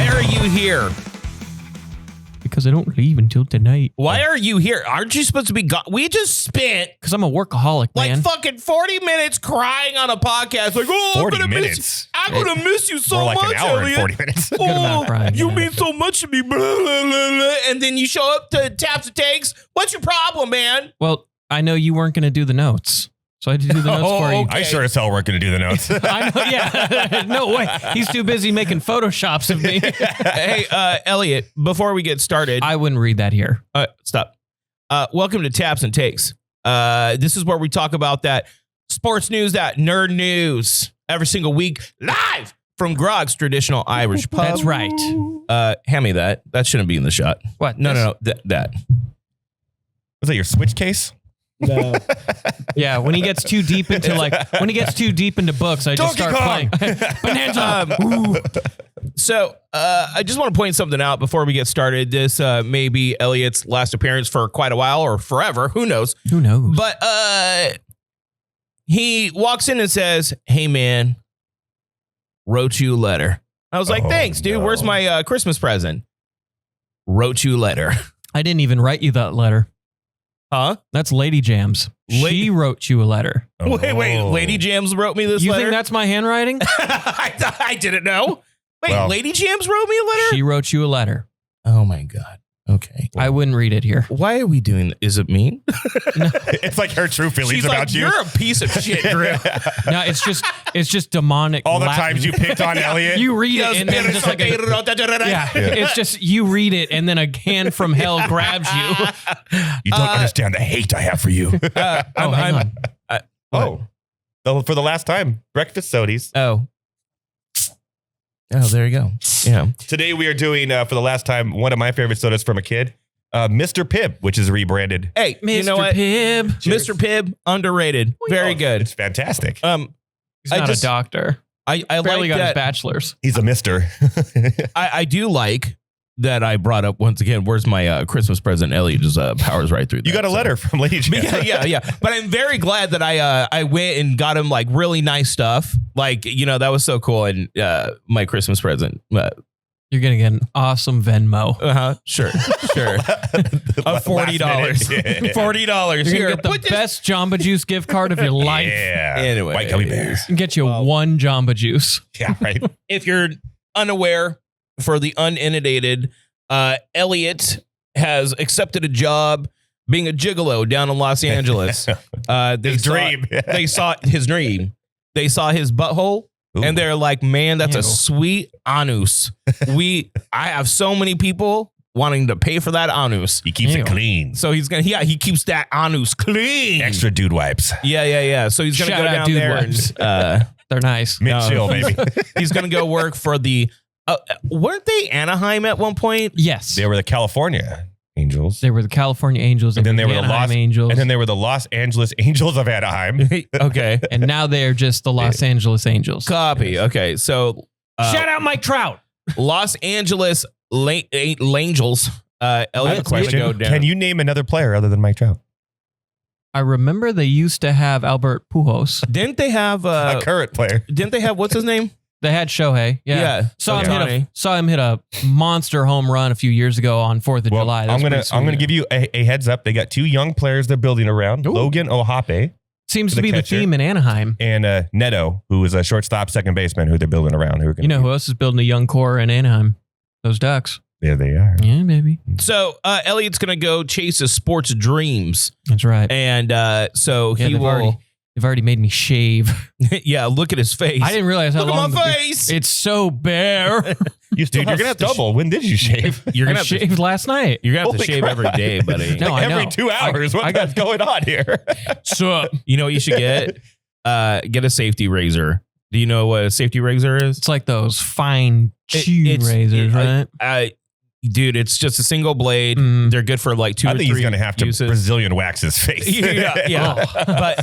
Why are you here? Because I don't leave until tonight. Why are you here? Aren't you supposed to be gone? We just spent Because I'm a workaholic, man. like fucking 40 minutes crying on a podcast. Like, oh, 40 I'm gonna minutes. miss you. I'm gonna miss you so More like much, an hour Elliott. and 40 minutes. Good amount of crying, You yeah. mean so much to me. Blah, blah, blah, blah. And then you show up to Taps and Takes. What's your problem, man? Well, I know you weren't going to do the notes. So I had to do the notes for you. okay. I sure as hell weren't going to do the notes. I know, yeah. No way. He's too busy making Photoshops of me. Hey, Elliott, before we get started, I wouldn't read that here. stop. Welcome to Taps and Takes. This is where we talk about that sports news, that nerd news every single week, live from Grog's traditional Irish pub. That's right. Hand me that. That shouldn't be in the shot. What? No. That. Was that your Switch case? No. Yeah, when he gets too deep into books, I just Donkey start Kong! playing. Bonanza. So I just want to point something out before we get started. This may be Elliott's last appearance for quite a while or forever. Who knows? Who knows? But he walks in and says, "Hey, man, wrote you a letter." I was like, Oh, "Thanks, dude. no. Where's my Christmas present?" Wrote you a letter. I didn't even write you that letter. Huh? That's Lady Jams. She wrote you a letter. Oh. Wait. Lady Jams wrote me this You letter? think that's my handwriting? I didn't know. Wait, Well- Lady Jams wrote me a letter? She wrote you a letter. Oh, my God. Okay. I wouldn't read it here. Why are we doing that? Is it me? It's like her true feelings She's about like, you. you're a piece of shit, Drew. No, it's just demonic. All the Latin. times you picked on Elliott. You read it and then just like a, yeah, it's just you read it and then a hand from hell grabs you. You don't understand the hate I have for you. Hang on. So for the last time, breakfast sodies. Oh, there you go. Yeah. Today we are doing, for the last time, one of my favorite sodas from a kid, Mr. Pibb, which is rebranded. Hey, Mr. you know what? Pibb. Mr. Pibb, underrated. Very good. It's fantastic. He's I not just- a doctor. I Barely like got his that. bachelor's. He's a mister. I do like that I brought up once again. Where's my Christmas present? Elliott just powers right through that. You got a letter from Lady Jam. Yeah. But I'm very glad that I went and got him like really nice stuff. Like, you know, that was so cool. And my Christmas present. You're gonna get an awesome Venmo. Sure. $40. $40. You're gonna get the best Jamba Juice gift card of your life. Yeah. Anyway. White gummy bears. And get you one Jamba Juice. Yeah, right. If you're unaware, for the uninundated, Elliott has accepted a job being a gigolo down in Los Angeles. His dream. They saw his dream. They saw his butthole. Ooh. And they're like, man, that's Ew. a sweet anus. I have so many people wanting to pay for that anus. He keeps Ew. it clean. So he keeps that anus clean. Extra dude wipes. Yeah. So he's going to Shout go out down dude there wipes. and They're nice. Mint chill, baby. he's going to go work for the, weren't they Anaheim at one point? Yes. They were the California Angels. They were the California Angels. And then they were the Anaheim Los Angels. And then they were the Los Angeles Angels of Anaheim. Okay. and now they're just the Los Angeles Angels. Copy. Okay. So Shout out Mike Trout. Los Angeles Langels. I have a Elliott's gonna question. go down. Can you name another player other than Mike Trout? I remember they used to have Albert Pujols. Didn't they have A current player. Didn't they have what's his name? They had Shohei. Yeah. Saw him hit a monster home run a few years ago on 4th of Well, July. I'm gonna give you a heads up. They got two young players they're building around. Ooh. Logan Ohape Seems to the be the catcher. theme in Anaheim. and Neto, who is a shortstop, second baseman, who they're building around. Who are gonna You know who else is building a young core in Anaheim? Those Ducks. There they are. Yeah, baby. So Elliott's gonna go chase his sports dreams, That's right. and so Yeah, he will. they've already made me shave. Yeah, look at his face. I didn't realize how Look long at my the- face. It's so bare. You still Dude, you're gonna have to stubble. When did you shave? You're I gonna have to, shaved last night. you're gonna have to Holy shave crap. every day, buddy. No, I every know. 2 hours. I What's going on here? So You know what you should get? Get a safety razor. Do you know what a safety razor is? it's like those fine chew It's- razors, right? Dude, it's just a single blade. Mm. They're good for like two I or think three he's gonna have to uses. Brazilian wax his face. Yeah. But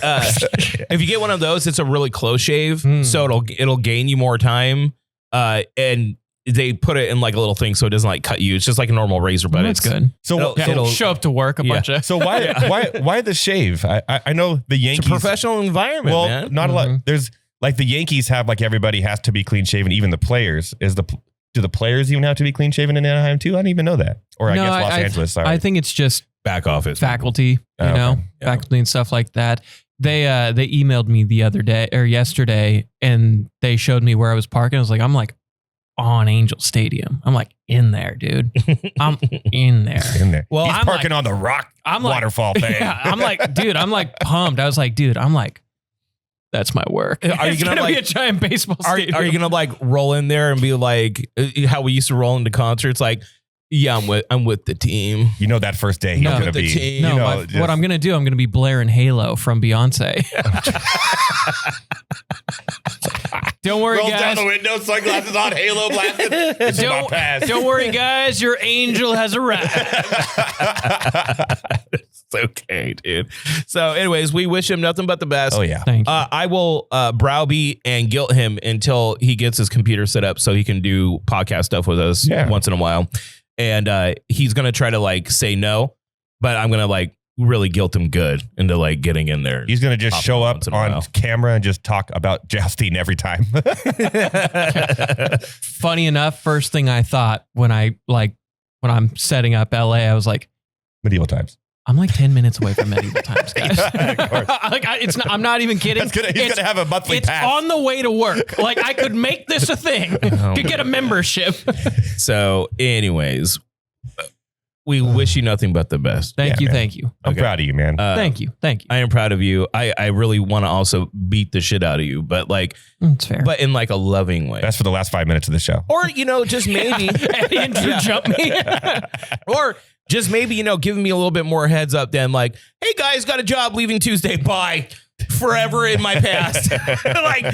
if you get one of those, it's a really close shave, Mm. so it'll gain you more time. And they put it in like a little thing so it doesn't like cut you. It's just like a normal razor, but That's it's good. So It'll- Show up to work a Yeah. bunch of. So why the shave? I know the It's Yankees. a professional environment, well, man. not a lot. Mhm. There's like the Yankees have like everybody has to be clean shaven, even the players. do the players even have to be clean shaven in Anaheim too? I didn't even know that. Or I guess Los Angeles. Sorry. I think it's just back office faculty, faculty and stuff like that. They emailed me the other day or yesterday, and they showed me where I was parking. I was like, I'm like on Angel Stadium. I'm like in there, dude. I'm in there. In there. Well, he's I'm parking on the rock waterfall thing. Yeah, I'm like, dude, I'm like pumped. I was like, dude, I'm like, that's my work. Are you gonna be a giant baseball stadium? Are you gonna like roll in there and be like how we used to roll into concerts? Like, yeah, I'm with the team. You know that first day he's gonna be. Team. No, what I'm gonna do, I'm gonna be blaring Halo from Beyonce. Don't worry, Rolls guys. down the window, sunglasses on, Halo blasted. This is my past. Don't worry, guys. Your angel has arrived. It's okay, dude. So, anyways, we wish him nothing but the best. Oh yeah. Thank you. I will browbeat and guilt him until he gets his computer set up so he can do podcast stuff with us once in a while. And he's gonna try to like say no, but I'm gonna like really guilt him good into like getting in there. He's gonna just show up on camera and just talk about jousting every time. Funny enough, first thing I thought when I'm setting up LA, I was like, medieval times. I'm like 10 minutes away from medieval times, guys. Yeah, of course. I'm not even kidding. He's gonna have a monthly pass. It's on the way to work. Like I could make this a thing. Could get a membership. So, anyways, we wish you nothing but the best. Thank you. Man. Thank you. I'm proud of you, man. Thank you. Thank you. I am proud of you. I really want to also beat the shit out of you, but like, it's fair. but in like a loving way. That's for the last 5 minutes of the show. Or, just maybe. And Drew jump me. Or just maybe, giving me a little bit more heads up than like, hey guys, got a job leaving Tuesday. Bye. Forever in my past. like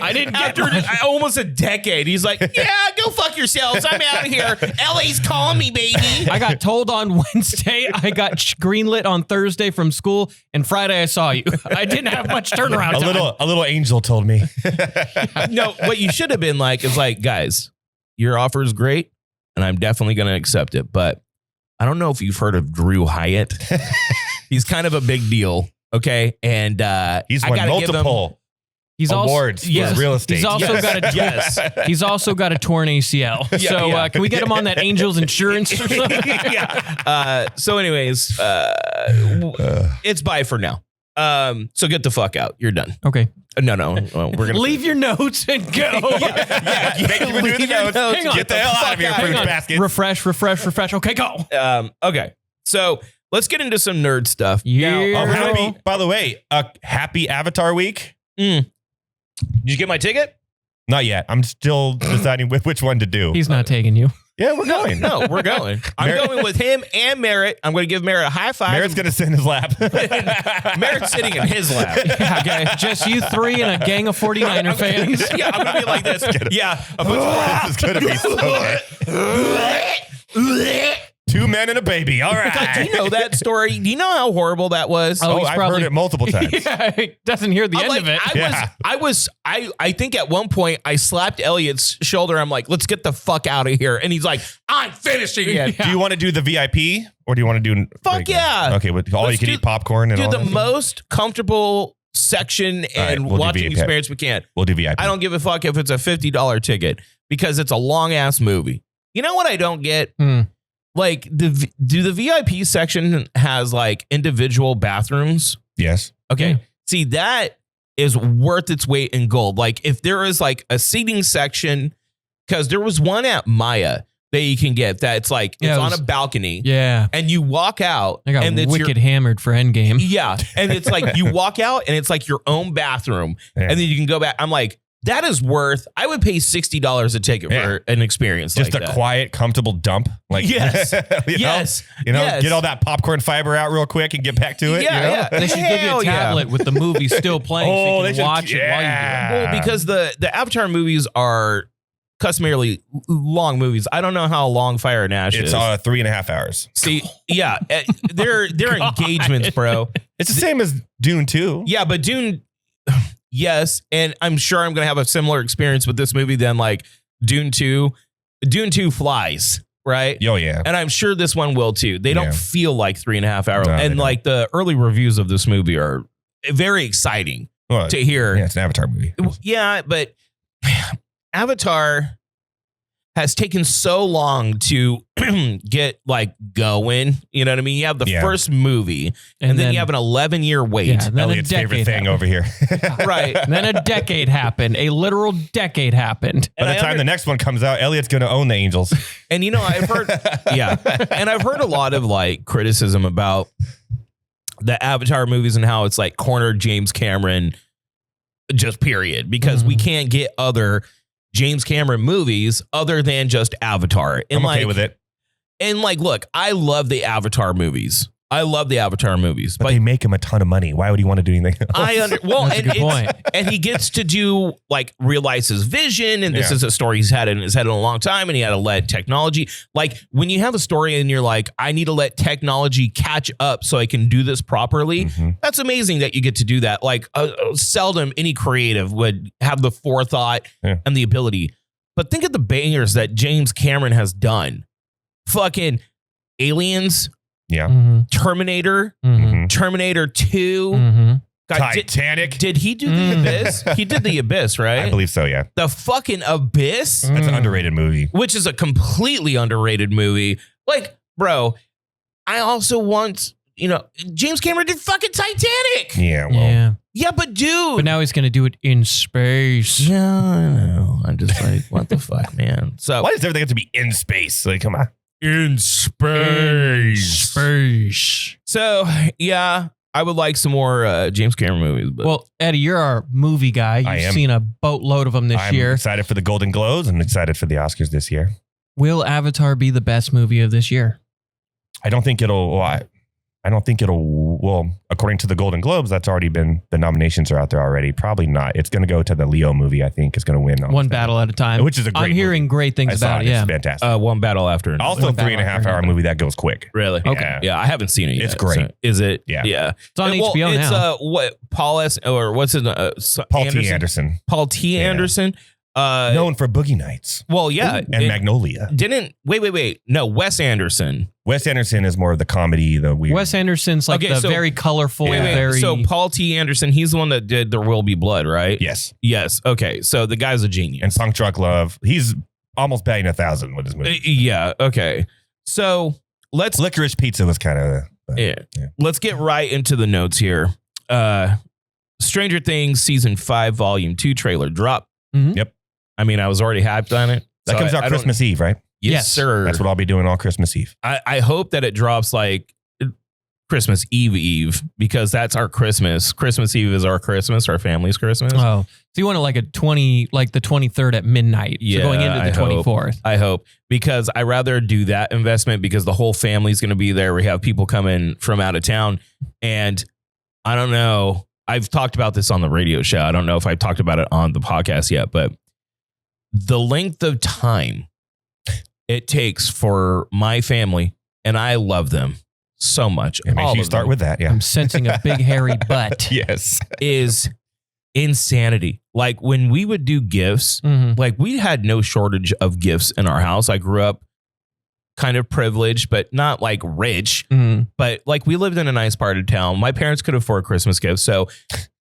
I didn't get after almost a decade. He's like, yeah, go fuck yourselves. I'm out of here. LA's calling me, baby. I got told on Wednesday. I got greenlit on Thursday from school, and Friday I saw you. I didn't have much turnaround time. A little angel told me. No, what you should have been like is like, guys, your offer is great, and I'm definitely going to accept it. But I don't know if you've heard of Drew Hyatt. He's kind of a big deal. Okay. And he's won multiple awards for real estate. He's also he's also got a torn ACL. Can we get him on that Angels insurance or something? So anyways, it's bye for now. So get the fuck out. You're done. Okay. No, we're gonna leave your notes and go. Thank you for doing the notes. Hang on. Get the hell out of here, fruit basket. Refresh. Okay, go. Okay. So let's get into some nerd stuff. Yeah. By the way, happy Avatar week. Did you get my ticket? Not yet. I'm still deciding which one to do. He's not taking you. Yeah, we're going. No, we're going. I'm going with him and Merritt. I'm going to give Merritt a high five. Merritt's going to sit in his lap. Merritt's sitting in his lap. Okay, just you three and a gang of 49er fans. Yeah, I'm going to be like this. Yeah. This is going to be so good. 2 men and a baby. All right. Do you know that story? Do you know how horrible that was? I've heard it multiple times. Yeah, he doesn't hear the end of it. I think at one point I slapped Elliott's shoulder. I'm like, let's get the fuck out of here. And he's like, I'm finishing it. Do you want to do the VIP or do you want to do? Fuck yeah. Okay, with all you can eat popcorn and all the that? most comfortable section and watching experience we can. We'll do VIP. I don't give a fuck if it's a $50 ticket because it's a long ass movie. You know what I don't get? Like, do the VIP section has like individual bathrooms? Yes. Okay. Yeah. See, that is worth its weight in gold. Like, if there is like a seating section, because there was one at Maya that you can get that's like, it's on a balcony. Yeah. And you walk out. I got wicked hammered for Endgame. Yeah. And it's like, you walk out and it's like your own bathroom. Yeah. And then you can go back. I'm like, that is worth, I would pay $60 a ticket for an experience just like a quiet, comfortable dump. Like, yes. Get all that popcorn fiber out real quick and get back to it. Yeah. They should give you a tablet with the movie still playing so you can watch it while you do it. Well, because the Avatar movies are customarily long movies. I don't know how long Fire and Ash is. It's 3.5 hours. See, yeah. They're engagements, bro. It's the same as Dune 2. Yeah, but Dune... Yes, and I'm sure I'm going to have a similar experience with this movie than like Dune 2. Dune 2 flies, right? Oh, yeah. And I'm sure this one will too. They don't feel like 3.5 hours. And like the early reviews of this movie are very exciting to hear. Yeah, it's an Avatar movie. Yeah, but Avatar, has taken so long to get like going. You know what I mean? You have the first movie and then you have an 11-year wait. Yeah, Elliott's favorite thing over here. Right. And then a decade happened. A literal decade happened. By the time the next one comes out, Elliott's going to own the Angels. And you know, I've heard, and I've heard a lot of like criticism about the Avatar movies and how it's like cornered James Cameron, just period, because we can't get other James Cameron movies other than just Avatar. And I'm okay with it. And like, look, I love the Avatar movies. But they make him a ton of money. Why would he want to do anything else? That's a good point. And he gets to do like realize his vision. And this is a story he's had in his head in a long time. And he had to let technology, like when you have a story and you're like, I need to let technology catch up so I can do this properly. That's amazing that you get to do that. Like seldom any creative would have the forethought and the ability. But think of the bangers that James Cameron has done. Fucking Aliens. Terminator, Terminator 2, God, Titanic. Did he do The Abyss? He did The Abyss, right? I believe so, yeah. The fucking Abyss? That's an underrated movie. Which is a completely underrated movie. Like, bro, I also want, you know, James Cameron did fucking Titanic. Yeah, well. Yeah, but dude. But now he's going to do it in space. Yeah, I know. I'm just like, what the fuck, man? So why does everything have to be in space? Like, come on. In space. So, yeah, I would like some more James Cameron movies. But. Well, Eddie, you're our movie guy. You've seen a boatload of them this year. I'm excited for the Golden Globes and excited for the Oscars this year. Will Avatar be the best movie of this year? I don't think it'll. Well, according to the Golden Globes, that's already been, the nominations are out there already. Probably not. It's going to go to the Leo movie, I think, is going to win. One battle at a time. Which is a great I'm hearing movie. great things about it. Yeah. It's fantastic. One battle after another. Also, 3.5 hour movie that goes quick. Really? Okay. Yeah, I haven't seen it yet. It's great. So is it? Yeah. It's on HBO now. It's what Paul S. or what's his Paul T. Anderson. Paul T. Anderson. Known for Boogie Nights. Well, yeah. And Magnolia. Wait. No, Wes Anderson. Wes Anderson is more of the comedy, the weird. Wes Anderson's like very colorful, very. So Paul T. Anderson, he's the one that did There Will Be Blood, right? Yes. Okay. So the guy's a genius. And Punk Truck Love. He's almost batting 1,000 with his movie. Yeah. Okay. So Licorice Pizza was kind of. Let's get right into the notes here. Stranger Things season 5, volume 2 trailer drop. Yep. I mean, I was already hyped on it. That comes out Christmas Eve, right? Yes, sir. That's what I'll be doing all Christmas Eve. I hope that it drops like Christmas Eve, because that's our Christmas. Christmas Eve is our Christmas, our family's Christmas. Oh, so you want it like the 23rd at midnight. Yeah, so going into the 24th. I hope, because I rather do that investment, because the whole family's going to be there. We have people coming from out of town, and I don't know. I've talked about this on the radio show. I don't know if I've talked about it on the podcast yet, but the length of time it takes for my family, and I love them so much. Yeah, make sure you start with that. Yeah. I'm sensing a big hairy butt. Yes. Is insanity. Like when we would do gifts, like we had no shortage of gifts in our house. I grew up kind of privileged, but not like rich, but like we lived in a nice part of town. My parents could afford Christmas gifts. So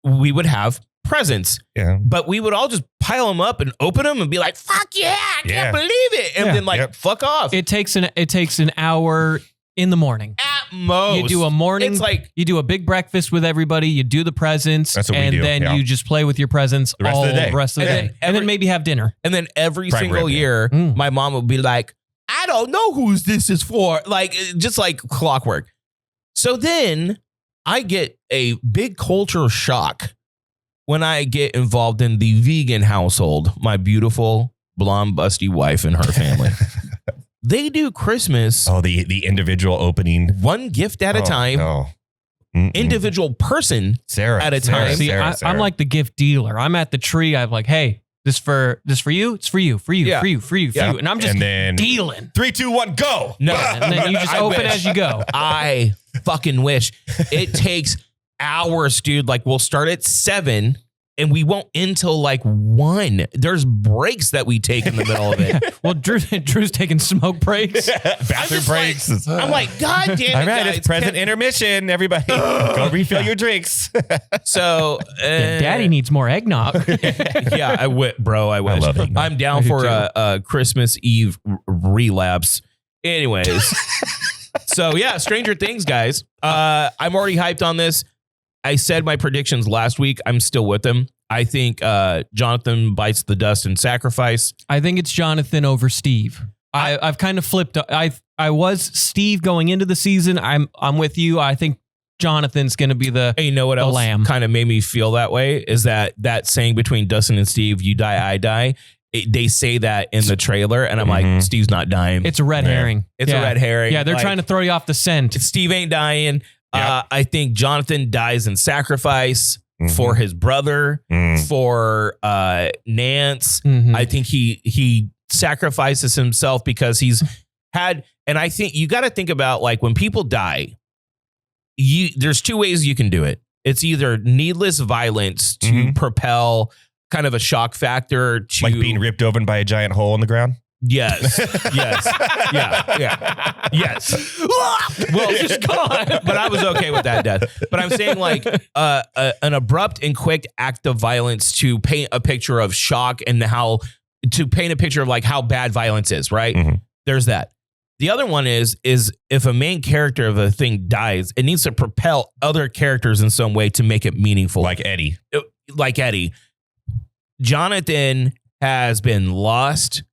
we would have presents, but we would all just pile them up and open them and be like, fuck yeah, I can't believe it. And then fuck off. It takes an hour in the morning. At most. You do a morning, it's like, you do a big breakfast with everybody, you do the presents, That's what we and do, then you just play with your presents the rest all of the day. The rest of the day. And then maybe have dinner. And then every Prime single rib, year, my mom would be like, I don't know whose this is for. Like, just like clockwork. So then I get a big culture shock when I get involved in the vegan household. My beautiful blonde busty wife and her family. They do Christmas. Oh, the individual opening. One gift at a time. No. Individual person at a time. See, I'm like the gift dealer. I'm at the tree. I'm like, hey, this for you. It's for you. For you. And I'm just dealing. 3, 2, 1, go. No. And then you just open as you go. I fucking wish. It takes hours, dude. Like we'll start at 7 and we won't end till like 1. There's breaks that we take in the middle of it. Well, Drew's taking smoke breaks. Bathroom breaks. I'm like, God damn it, all right, guys. it's present intermission. Everybody, go refill your drinks. So, Daddy needs more eggnog. yeah, I wish. I love eggnog. I'm down for a Christmas Eve relapse. Anyways, so yeah, Stranger Things, guys. I'm already hyped on this. I said my predictions last week. I'm still with them. I think Jonathan bites the dust and sacrifice. I think it's Jonathan over Steve. I've kind of flipped. I was Steve going into the season. I'm with you. I think Jonathan's going to be the And you know what else lamb. kind of made me feel that way is that saying between Dustin and Steve, you die, I die. They say that in the trailer, and I'm like, Steve's not dying. It's a red herring. It's a red herring. Yeah, they're trying to throw you off the scent. Steve ain't dying. Yep. I think Jonathan dies in sacrifice for his brother, for Nance. I think he sacrifices himself because he's had, and I think you got to think about like when people die, there's 2 ways you can do it. It's either needless violence to propel kind of a shock factor to like being ripped open by a giant hole in the ground. Yes. Yes. Well, just gone. But I was okay with that death. But I'm saying like an abrupt and quick act of violence to paint a picture of shock and to paint a picture of like how bad violence is, right? There's that. The other one is if a main character of a thing dies, it needs to propel other characters in some way to make it meaningful. Like Eddie. Jonathan has been lost.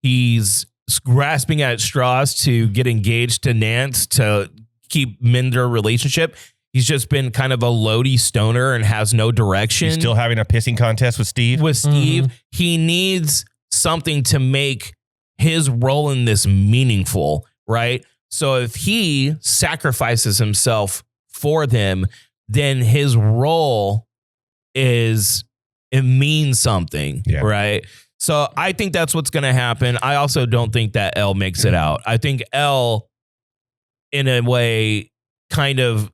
He's grasping at straws to get engaged to Nance to keep mend their relationship. He's just been kind of a loady stoner and has no direction. He's still having a pissing contest with Steve. He needs something to make his role in this meaningful, right? So if he sacrifices himself for them, then his role it means something, right? So I think that's what's going to happen. I also don't think that Elle makes it out. I think Elle, in a way, kind of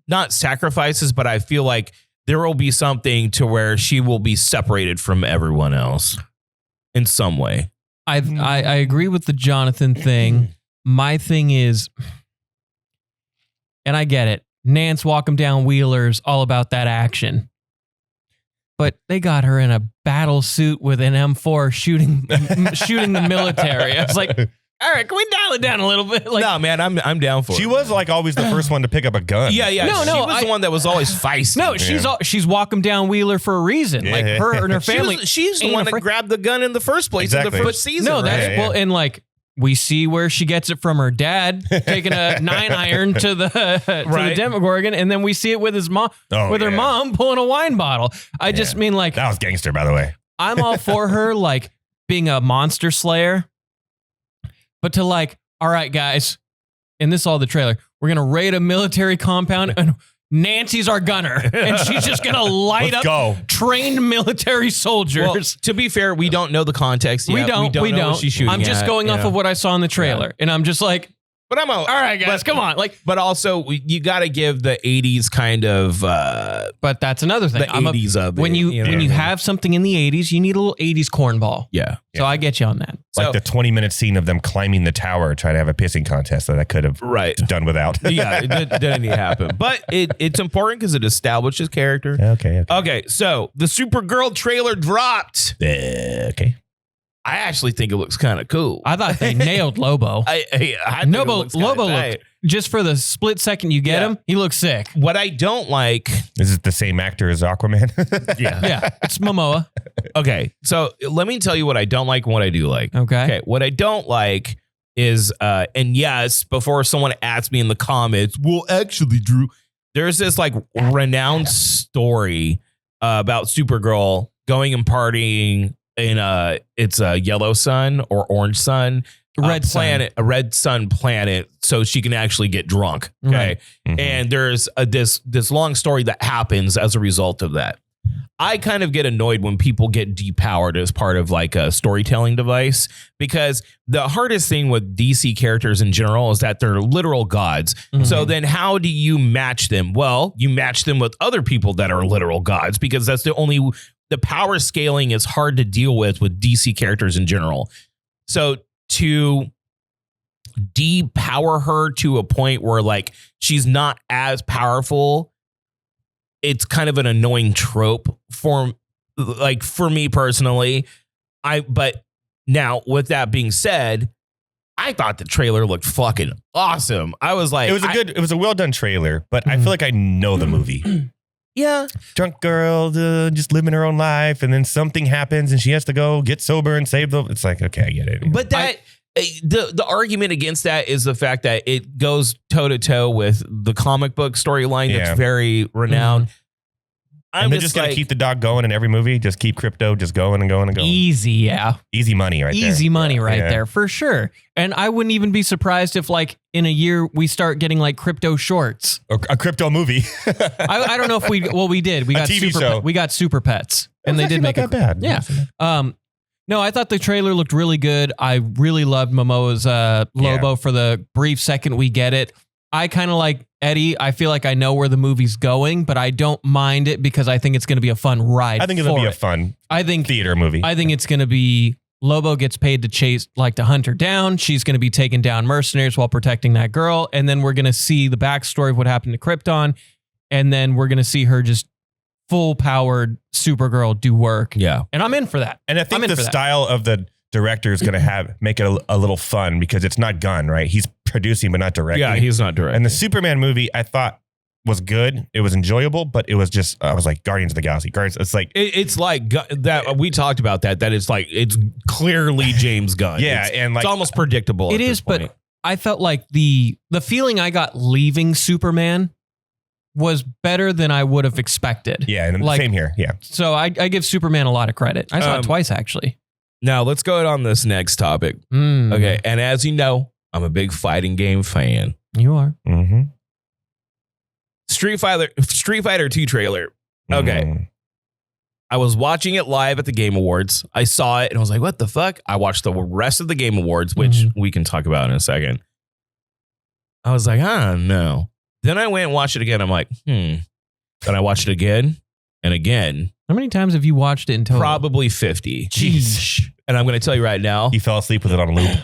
not sacrifices, but I feel like there will be something to where she will be separated from everyone else in some way. I agree with the Jonathan thing. My thing is, and I get it, Nance walk him down Wheelers, all about that action. But they got her in a battle suit with an M4 shooting the military. I was like, all right, can we dial it down a little bit? Like, no, man, I'm down for it. She was like always the first one to pick up a gun. Yeah. No, she was the one that was always feisty. No, she's walking down Wheeler for a reason. Yeah. Like her and her family. She's the one that grabbed the gun in the first place in the first season. No, that's right? well, and like we see where she gets it from her dad, taking a 9-iron to the Demogorgon, and then we see it with his mom, her mom pulling a wine bottle. I just mean like that was gangster, by the way. I'm all for her like being a monster slayer, but to like, all right, guys, and this is all the trailer. We're gonna raid a military compound and Nancy's our gunner, and she's just gonna light up trained military soldiers. Well, to be fair, we don't know the context yet. We don't know what she's shooting I'm just going off of what I saw in the trailer, and I'm just like, but I'm all right, guys, come on. Like, but also you got to give the 80s kind of. But that's another thing. The 80s of when you have something in the 80s, you need a little 80s cornball. Yeah. So I get you on that. Like the 20-minute scene of them climbing the tower trying to have a pissing contest that I could have done without. Yeah, it didn't need to happen. But it's important because it establishes character. Okay, so the Supergirl trailer dropped. Okay. I actually think it looks kind of cool. I thought they nailed Lobo. Lobo looked, just for the split second you get him, he looks sick. What I don't like... Is it the same actor as Aquaman? Yeah, it's Momoa. Okay, so let me tell you what I don't like and what I do like. Okay, what I don't like is, and yes, before someone asks me in the comments, well, actually, Drew, there's this like renowned story about Supergirl going and partying in it's a yellow sun or orange sun, a red sun planet, so she can actually get drunk. Okay, and there's this long story that happens as a result of that. I kind of get annoyed when people get depowered as part of like a storytelling device, because the hardest thing with DC characters in general is that they're literal gods. Mm-hmm. So then how do you match them? Well, you match them with other people that are literal gods, because that's the power scaling is hard to deal with DC characters in general. So to depower her to a point where like she's not as powerful, it's kind of an annoying trope for me personally. But now with that being said, I thought the trailer looked fucking awesome. I was like, it was a well done trailer, but I feel like I know the movie. Yeah. Drunk girl just living her own life, and then something happens and she has to go get sober and save it's like, okay, I get it. But the argument against that is the fact that it goes toe to toe with the comic book storyline that's very renowned. And they're just going to keep the dog going in every movie. Just keep crypto just going and going and going. Easy, yeah. Easy money there. Easy money there, for sure. And I wouldn't even be surprised if like in a year we start getting like crypto shorts. Or a crypto movie. I don't know if we did. We got TV show. We got Super Pets. And they did make it bad. Yeah. No, I thought the trailer looked really good. I really loved Momoa's Lobo for the brief second we get it. I kind of like Eddie. I feel like I know where the movie's going, but I don't mind it because I think it's going to be a fun ride. I think it'll be a fun theater movie. I think it's going to be Lobo gets paid to hunt her down. She's going to be taking down mercenaries while protecting that girl. And then we're going to see the backstory of what happened to Krypton. And then we're going to see her just full powered Supergirl do work. Yeah. And I'm in for that. And I think the style of the director is going to make it a little fun because it's not Gunn, right? He's producing, but not directing. Yeah, he's not directing. And the Superman movie, I thought was good. It was enjoyable, but it was just, I was like Guardians of the Galaxy. It's like, it's like that. We talked about that it's like, it's clearly James Gunn. Yeah. It's almost predictable. It is, but I felt like the feeling I got leaving Superman was better than I would have expected. Yeah. And same here. Yeah. So I give Superman a lot of credit. I saw it twice actually. Now let's go on this next topic. Okay. And as you know, I'm a big fighting game fan. You are. Mm-hmm. Street Fighter 2 trailer. Okay. I was watching it live at the Game Awards. I saw it and I was like, what the fuck? I watched the rest of the Game Awards, which we can talk about in a second. I was like, I don't know. Then I went and watched it again. I'm like, Then I watched it again and again. How many times have you watched it in total? Probably 50. Jeez. And I'm going to tell you right now. He fell asleep with it on a loop.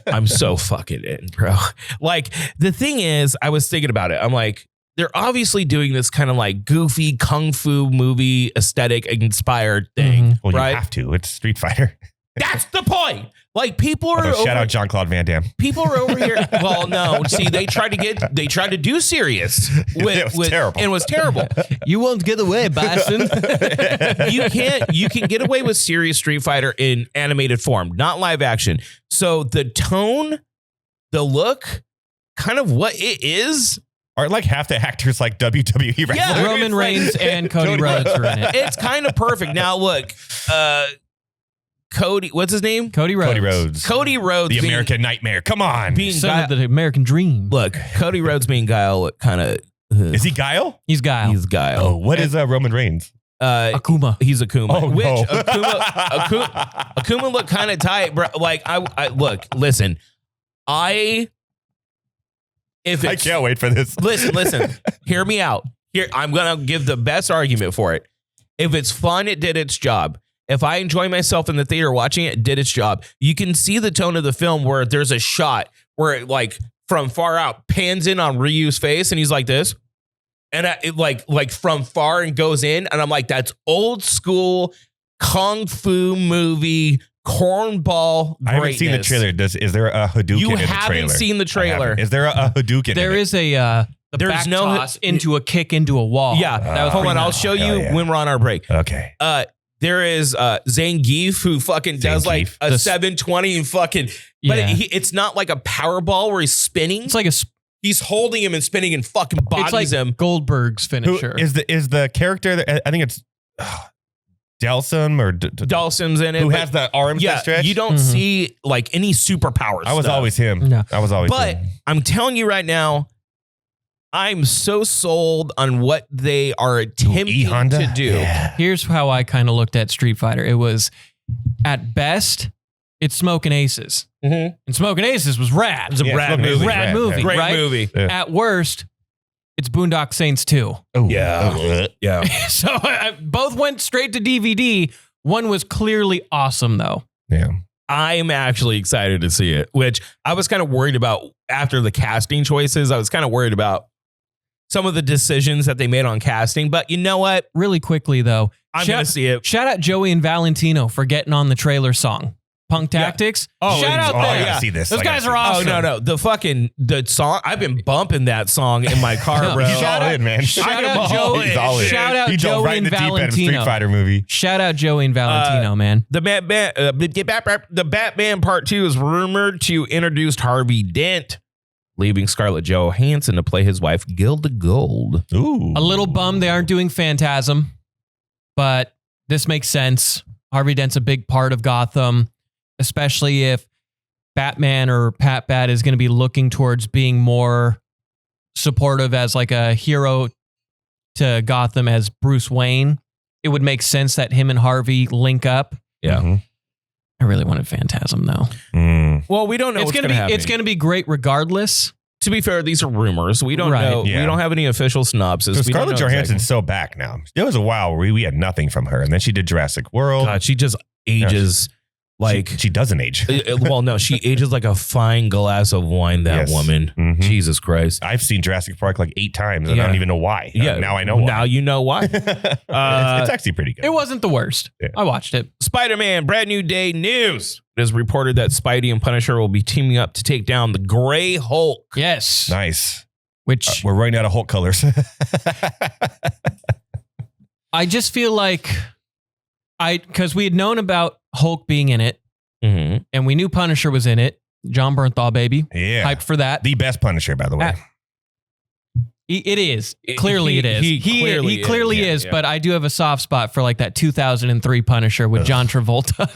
I'm so fucking in, bro. Like, the thing is, I was thinking about it. I'm like, they're obviously doing this kind of like goofy kung fu movie aesthetic inspired thing. Well, right? You have to. It's Street Fighter. That's the point. Like, people are shout out Jean-Claude Van Damme. People are over here. Well, no. See, they tried to do serious. It was terrible. It was terrible. You won't get away, Bison. You can get away with serious Street Fighter in animated form, not live action. So the tone, the look, kind of what it is. Are like half the actors like WWE wrestlers? Yeah, Roman Reigns and Cody Rhodes are in it. It's kind of perfect. Now look, Cody, what's his name? Cody Rhodes. Cody Rhodes. The American Nightmare. Come on. Son of the American Dream. Look, Cody Rhodes being Guile kind of. Is he Guile? He's Guile. He's Guile. Oh, what is Roman Reigns? Akuma. He's Akuma. Oh, Which no. Akuma looked kind of tight, bro. Like I look, listen. I can't wait for this. Listen. Hear me out. Here, I'm gonna give the best argument for it. If it's fun, it did its job. If I enjoy myself in the theater watching it, it did its job. You can see the tone of the film where there's a shot where it like from far out pans in on Ryu's face and he's like this. And it like from far and goes in. And I'm like, that's old school kung fu movie cornball greatness. I haven't seen the trailer. Is there a Hadouken in the trailer? You haven't seen the trailer. Is there a Hadouken? There is a there's back no toss into a kick into a wall. Yeah. Hold on. I'll show you when we're on our break. Okay. There is Zangief who fucking does like a 720 and fucking, but it's not like a power ball where he's spinning. It's like he's holding him and spinning and fucking bodies him. Goldberg's finisher. Who is the character that I think it's Delsum or Delsum's in it. Who has the arms that stretch? You don't see like any superpowers. I was always him. No. I was always him. But I'm telling you right now, I'm so sold on what they are attempting to do. Yeah. Here's how I kind of looked at Street Fighter. It was, at best, it's Smoking Aces. Mm-hmm. And Smoking Aces was rad. It's a rad movie. Rad movie. Great right? movie. Yeah. At worst, it's Boondock Saints 2. Oh, Yeah. Yeah. So both went straight to DVD. One was clearly awesome, though. Yeah. I'm actually excited to see it, which I was kind of worried about after the casting choices. I was kind of worried about some of the decisions that they made on casting, but you know what? Really quickly, though, I'm going to see it. Shout out Joey and Valentino for getting on the trailer song. Punk Yeah. Tactics. Oh, shout out I there. gotta see this. Those guys are awesome. Oh, no. The song, I've been bumping that song in my car, No, bro. He's Shout all out- in, man. shout out He's Joey- all in. shout out He jumped Joey right in the and deep end of a Valentino. Street Fighter movie. Shout out Joey and Valentino, man. The Batman Part 2 is rumored to introduce Harvey Dent, leaving Scarlett Johansson to play his wife, Gilda Gold. Ooh. A little bummed they aren't doing Phantasm, but this makes sense. Harvey Dent's a big part of Gotham, especially if Batman or Pat Bat is going to be looking towards being more supportive as like a hero to Gotham as Bruce Wayne. It would make sense that him and Harvey link up. Yeah. Mhm. I really wanted Phantasm though. Mm. Well, we don't know what's going to happen. It's going to be great regardless. To be fair, these are rumors. We don't Right. know. Yeah. We don't have any official synopsis. So We don't Scarlett know Johansson's so back now. There was a while where we had nothing from her, and then she did Jurassic World. God, she just ages like. she doesn't age. Well, no, she ages like a fine glass of wine. That Yes. woman. Mhm. Jesus Christ. I've seen Jurassic Park like 8 times, and I Yeah. don't even know why. Yeah. Now I know why. Now you know why. it's actually pretty good. It wasn't the worst. Yeah. I watched it. Spider-Man, brand new day news. It is reported that Spidey and Punisher will be teaming up to take down the Gray Hulk. Yes. Nice. Which We're running out of Hulk colors. I just feel like because we had known about Hulk being in it Mm-hmm. and we knew Punisher was in it. John Bernthal, baby. Yeah. Hyped for that. The best Punisher, by the way. It is. Clearly it is. He clearly is, yeah. but I do have a soft spot for like that 2003 Punisher with John Travolta.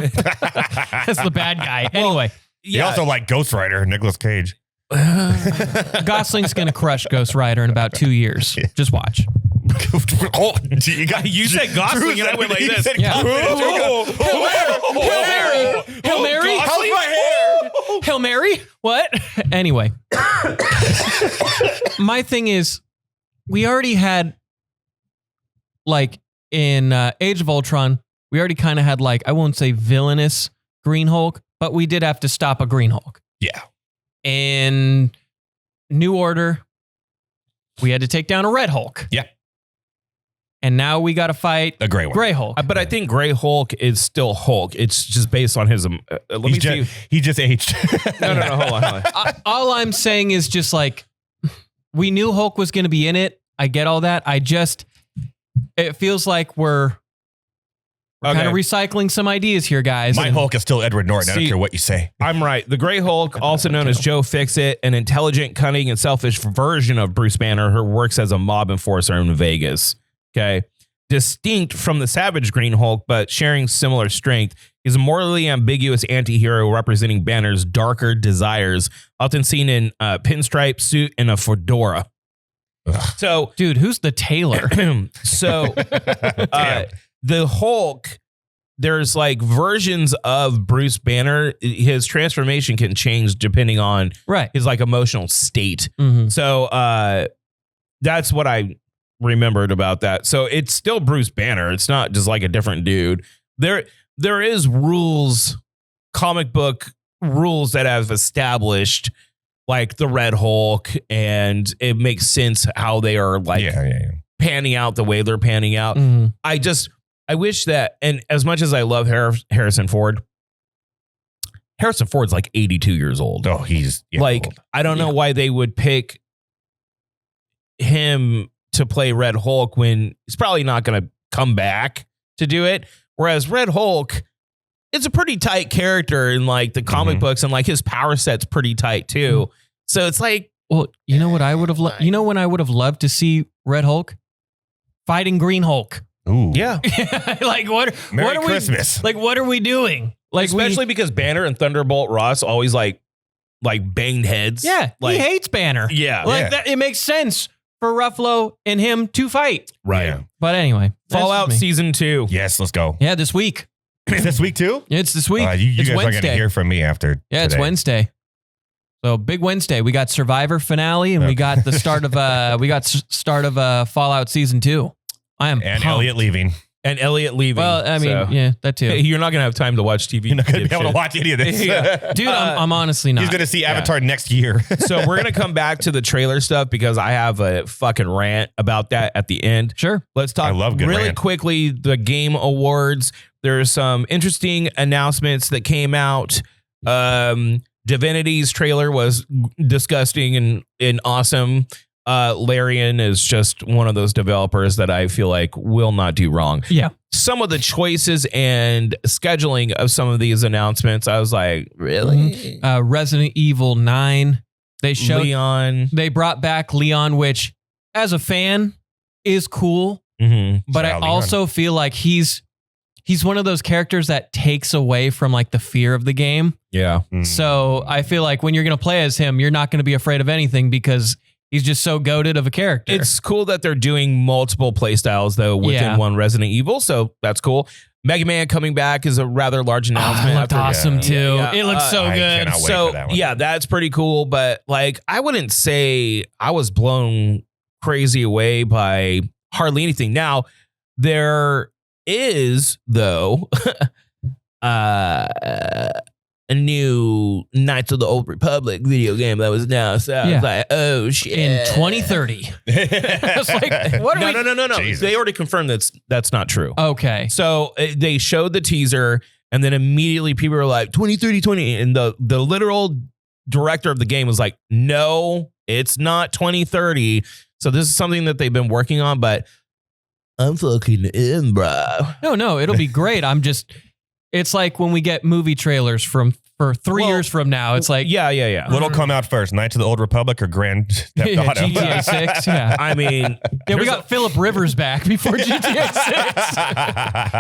That's the bad guy. Anyway, He also like Ghost Rider, Nicolas Cage. Gosling's going to crush Ghost Rider in about 2 years. Just watch. Oh, you said Gosling and I went like this. Yeah. Hail Mary? How's my hair? Hail Mary? What? Anyway. My thing is, we already had, like, in Age of Ultron, we already kind of had, like, I won't say villainous Green Hulk, but we did have to stop a Green Hulk. Yeah. In New Order, we had to take down a Red Hulk. Yeah. And now we got to fight A gray one. Gray Hulk. But I think Gray Hulk is still Hulk. It's just based on his. Let me see. He just aged. No. Hold on. All I'm saying is just like, we knew Hulk was going to be in it. I get all that. It feels like we're kind of recycling some ideas here, guys. My Hulk is still Edward Norton. I don't See, care what you say. I'm right. The Gray Hulk, also known as Joe Fixit, an intelligent, cunning, and selfish version of Bruce Banner, who works as a mob enforcer in Vegas. Okay. Distinct from the Savage Green Hulk, but sharing similar strength, is a morally ambiguous anti-hero representing Banner's darker desires, often seen in a pinstripe suit and a fedora. Ugh. So, Dude, who's the tailor? The Hulk, there's like versions of Bruce Banner. His transformation can change depending on Right. his like emotional state. Mhm. So that's what I remembered about that. So it's still Bruce Banner. It's not just like a different dude. There is rules, comic book rules that have established like the Red Hulk, and it makes sense how they are like panning out the way they're panning out. Mhm. I wish that, and as much as I love Harrison Ford's like 82 years old. Oh, he's like, old. I don't know why they would pick him to play Red Hulk when he's probably not going to come back to do it. Whereas Red Hulk, it's a pretty tight character in like the comic books, and like his power set's pretty tight too. So it's like, Well, you know what I would have you know when I would have loved to see Red Hulk fighting Green Hulk. Ooh. yeah. Like what Merry are Christmas. we what are we doing? Like Especially because Banner and Thunderbolt Ross always like banged heads. yeah, Like, he hates Banner. yeah. Like Yeah. that, it makes sense. for Ruffalo and him to fight. Right. Yeah. But anyway, Fallout Season 2. Yes, let's go. Yeah, this week. Is this week too? It's this week. You it's guys Wednesday. are going to hear from me after. Yeah, it's today. Wednesday. So big Wednesday. We got Survivor finale, and we got the start of Fallout Season 2. I am And pumped. Elliott leaving. And Elliott leaving. Well, I mean, so. yeah, that too. Hey, you're not going to have time to watch TV. You're not going to be able to watch any of this. Yeah. Dude, I'm honestly not. He's going to see Avatar next year. So we're going to come back to the trailer stuff because I have a fucking rant about that at the end. Sure. Let's talk I love good really rant. quickly the Game Awards. There's some interesting announcements that came out. Divinity's trailer was disgusting and awesome. Larian is just one of those developers that I feel like will not do wrong. Yeah. Some of the choices and scheduling of some of these announcements, I was like, really? Resident Evil 9. They showed Leon. They brought back Leon, which as a fan is cool. Mm-hmm. But I also feel like he's one of those characters that takes away from like the fear of the game. Yeah. So I feel like when you're going to play as him, you're not going to be afraid of anything because he's just so goated of a character. It's cool that they're doing multiple play styles though within one Resident Evil. So that's cool. Mega Man coming back is a rather large announcement. It looked awesome too. Yeah. It looks so I good. cannot wait So for that one. yeah, that's pretty cool. But like, I wouldn't say I was blown crazy away by hardly anything. Now there is though a new Knights of the Old Republic video game that was announced. So I was like, oh shit. In 2030. It's like, what are we? No. Jesus. They already confirmed that's not true. Okay. So they showed the teaser and then immediately people were like 2030. And the literal director of the game was like, no, it's not 2030. So this is something that they've been working on, but I'm fucking in, bro. No, it'll be great. It's like when we get movie trailers for 3 years from now. It's like, yeah. What'll come out first, Knights of the Old Republic or Grand Theft Auto? GTA 6. Yeah. I mean, We got Phillip Rivers back before GTA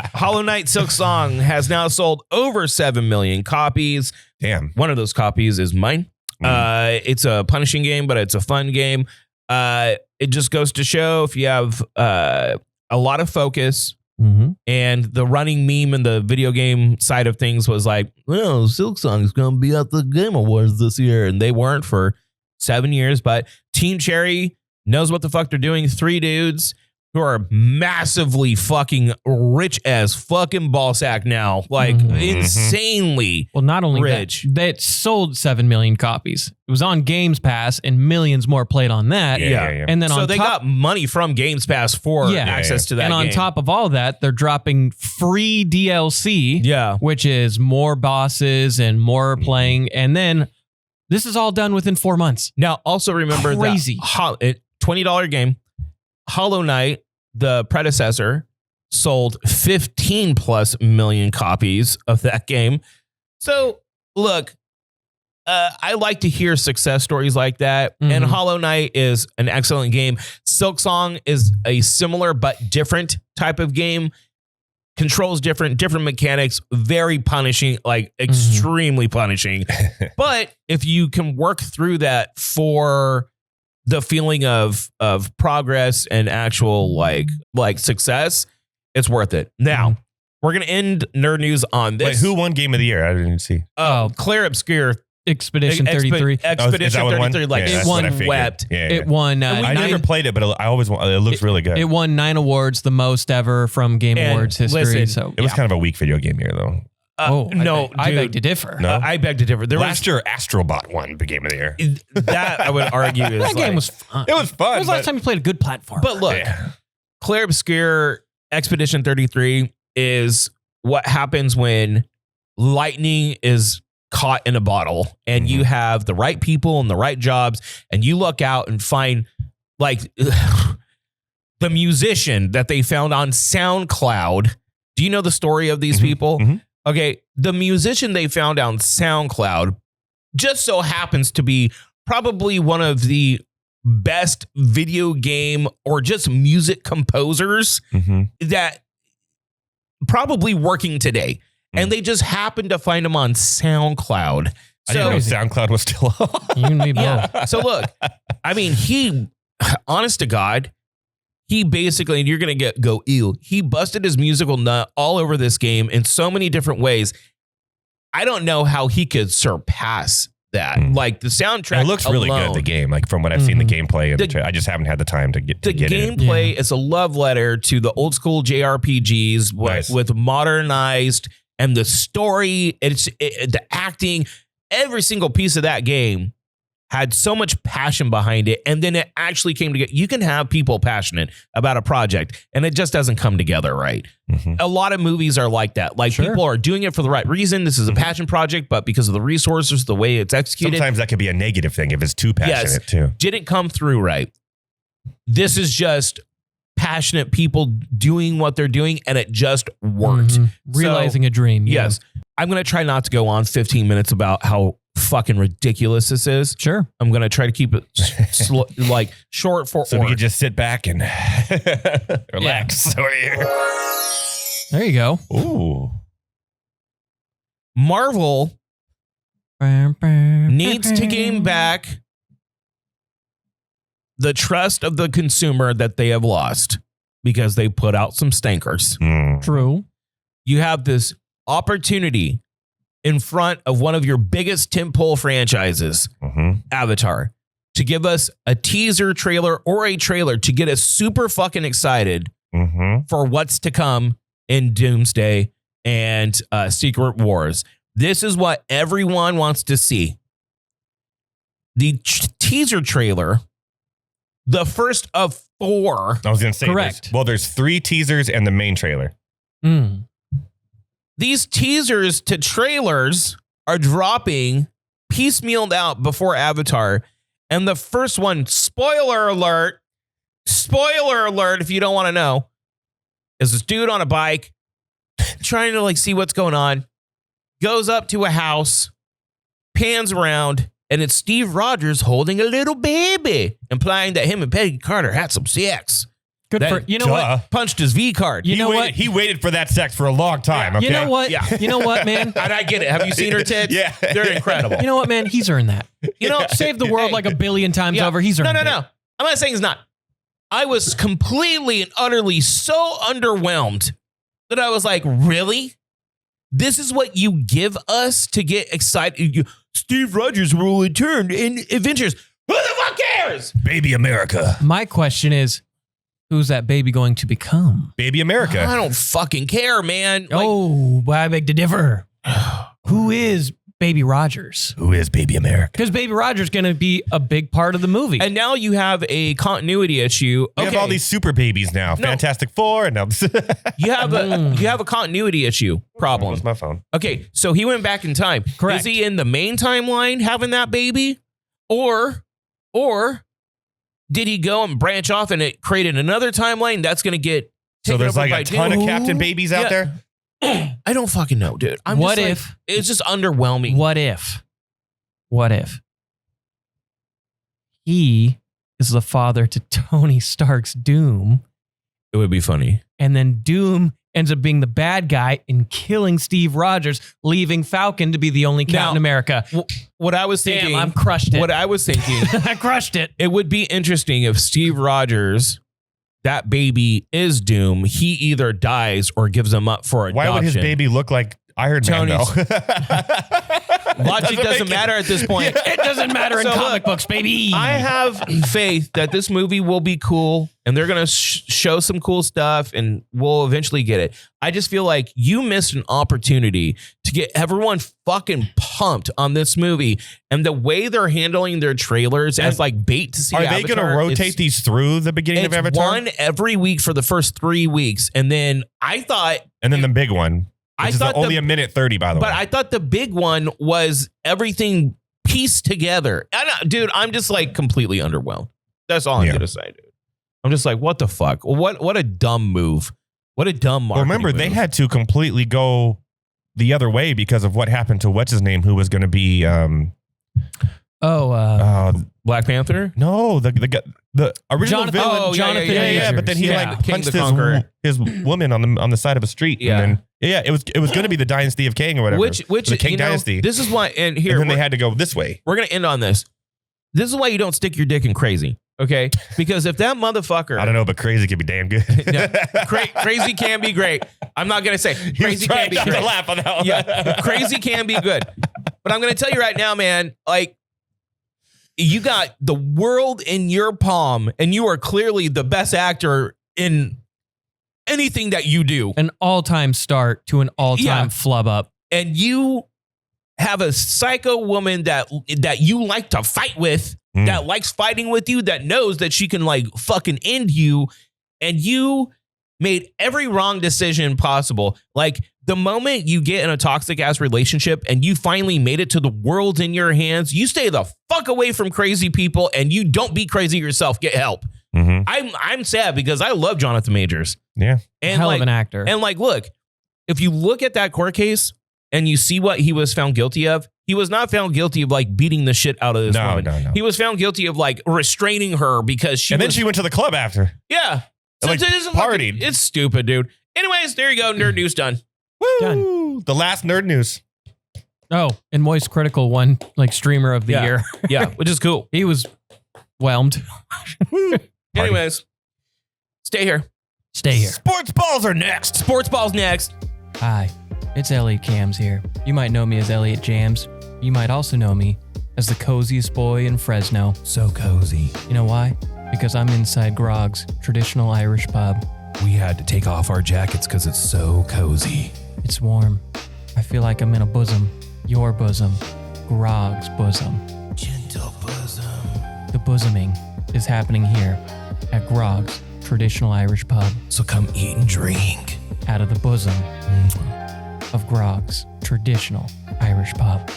6. Hollow Knight Silk Song has now sold over 7 million copies. Damn. One of those copies is mine. It's a punishing game, but it's a fun game. It just goes to show if you have a lot of focus. Mm-hmm. And the running meme in the video game side of things was like, well, Silk Song is going to be at the Game Awards this year. And they weren't for 7 years. But Team Cherry knows what the fuck they're doing. 3 dudes who are massively fucking rich as fucking ballsack now. Like insanely Well, not only rich. that sold 7 million copies. It was on Games Pass and millions more played on that. Yeah. And then so on they top, got money from Games Pass for access to that and on game. top of all that, they're dropping free DLC. Yeah. Which is more bosses and more playing. And then this is all done within 4 months. Now, also remember Crazy. that $20 game, Hollow Knight, the predecessor, sold 15 plus million copies of that game. So, look, I like to hear success stories like that. And Hollow Knight is an excellent game. Silk Song is a similar but different type of game. Controls different mechanics, very punishing, like extremely punishing. But if you can work through that for the feeling of progress and actual like success, it's worth it. Now, we're gonna end nerd news on this. Wait, who won Game of the Year? I didn't see. Claire Obscure Expedition 33. Expedition 33, like it won wept. It won. I never played it, but I always want. It looks really good. It won 9 awards, the most ever from Game Awards history. Listen, so it was kind of a weak video game year, though. No, I dude. beg to differ. No? I beg to differ. Last year, Astrobot won the Game of the Year. That I would argue is That game was fun. It was fun. When was the last time you played a good platform? But look, Claire Obscure Expedition 33 is what happens when lightning is caught in a bottle and you have the right people and the right jobs and you look out and find like the musician that they found on SoundCloud. Do you know the story of these people? Okay. The musician they found on SoundCloud just so happens to be probably one of the best video game or just music composers that probably working today. And they just happened to find him on SoundCloud. I didn't know SoundCloud was still on. You need both. So look, I mean, he honest to God, he basically, and you're going to go, ew, he busted his musical nut all over this game in so many different ways. I don't know how he could surpass that. Like the soundtrack, it looks really good. The game, like from what I've seen, the gameplay, and I just haven't had the time to get the gameplay is a love letter to the old school JRPGs with modernized, and the story, the acting, every single piece of that game had so much passion behind it, and then it actually came together. You can have people passionate about a project, and it just doesn't come together right. A lot of movies are like that. Like people are doing it for the right reason. This is a passion project, but because of the resources, the way it's executed, sometimes that could be a negative thing if it's too passionate too. Didn't come through right. This is just passionate people doing what they're doing, and it just worked. Realizing a dream. Yes. I'm going to try not to go on 15 minutes about how fucking ridiculous this is. Sure. I'm going to try to keep it like short for so we can just sit back and relax over here. There you go. Ooh. Marvel needs to gain back the trust of the consumer that they have lost because they put out some stinkers. True. You have this opportunity in front of one of your biggest tentpole franchises, Avatar, to give us a teaser trailer or a trailer to get us super fucking excited for what's to come in Doomsday and Secret Wars. This is what everyone wants to see. The teaser trailer, the first of 4. I was going to say, correct. There's 3 teasers and the main trailer. These teasers to trailers are dropping piecemealed out before Avatar. And the first one, spoiler alert, if you don't want to know, is this dude on a bike trying to see what's going on, goes up to a house, pans around, and it's Steve Rogers holding a little baby, implying that him and Peggy Carter had some sex. Good for you know what? Punched his V card. You know what? He waited for that sex for a long time. Okay? You know what? Yeah. You know what, man? And I get it. Have you seen her tits? Yeah. They're incredible. You know what, man? He's earned that. Save the world like a billion times over. He's earned it. No. I'm not saying he's not. I was completely and utterly so underwhelmed that I was like, really? This is what you give us to get excited? Steve Rogers will return in Avengers. Who the fuck cares? Baby America. My question is, who's that baby going to become? Baby America. I don't fucking care, man. I beg to differ. Who is Baby Rogers? Who is Baby America? Because Baby Rogers is going to be a big part of the movie. And now you have a continuity issue. We have all these super babies now. No. Fantastic Four. And you have a continuity issue problem. Where's my phone? Okay, so he went back in time. Correct. Is he in the main timeline having that baby? Or did he go and branch off and it created another timeline that's going to get so there's like a ton of Captain Babies out there? I don't fucking know, dude. What if it's just underwhelming? What if he is the father to Tony Stark's Doom? It would be funny. And then Doom ends up being the bad guy and killing Steve Rogers, leaving Falcon to be the only Captain America. What I was thinking, I've crushed it. What I was thinking, I crushed it. It would be interesting if Steve Rogers, that baby is Doom. He either dies or gives him up for adoption. Why would his baby look like Iron Man, though? Logic doesn't matter at this point. It doesn't matter in comic books, baby. I have faith that this movie will be cool and they're going to show some cool stuff and we'll eventually get it. I just feel like you missed an opportunity to get everyone fucking pumped on this movie, and the way they're handling their trailers as like bait to see Avatar. Are they going to rotate these through the beginning of Avatar? One every week for the first 3 weeks. And then I thought... And then the big one. Which is only a minute 30, by the way. But I thought the big one was everything pieced together. Dude, I'm just completely underwhelmed. That's all I'm going to say, dude. I'm just like, what the fuck? What a dumb move. What a dumb marketing remember, move. They had to completely go the other way because of what happened to what's his name, who was going to be... Black Panther? No, the original villain. Jonathan. Yeah, but then he punched his woman on the side of a street. Yeah. And then, it was going to be the Dynasty of Kang or whatever. Which the Kang Dynasty. This is why, and then they had to go this way. We're going to end on this. This is why you don't stick your dick in crazy. Okay, because if that motherfucker, I don't know, but crazy can be damn good. Crazy can be great. I'm not gonna say crazy can be great. Laugh on that one. Yeah, crazy can be good, but I'm gonna tell you right now, man. Like, you got the world in your palm, and you are clearly the best actor in anything that you do. An all-time start to an all-time flub up, and you have a psycho woman that you like to fight with. That likes fighting with you, that knows that she can like fucking end you, and you made every wrong decision possible. Like the moment you get in a toxic ass relationship and you finally made it to the world's in your hands, you stay the fuck away from crazy people and you don't be crazy yourself. Get help. I'm sad because I love Jonathan Majors. Yeah. And hell of an actor. And like, look, if you look at that court case and you see what he was found guilty of, he was not found guilty of like beating the shit out of this woman. No. He was found guilty of like restraining her because she then she went to the club after. Yeah. So like, partied. It's stupid, dude. Anyways, there you go. Nerd news done. Woo! Done. The last nerd news. Oh, and Moist Critical won like streamer of the year. Yeah, which is cool. He was whelmed. Anyways, stay here. Stay here. Sports balls are next. Sports balls next. Hi, it's Elliott Cams here. You might know me as Elliott Jams. You might also know me as the coziest boy in Fresno. So cozy. You know why? Because I'm inside Grog's, traditional Irish pub. We had to take off our jackets because it's so cozy. It's warm. I feel like I'm in a bosom. Your bosom. Grog's bosom. Gentle bosom. The bosoming is happening here at Grog's, traditional Irish pub. So come eat and drink. Out of the bosom of Grog's, traditional Irish pub.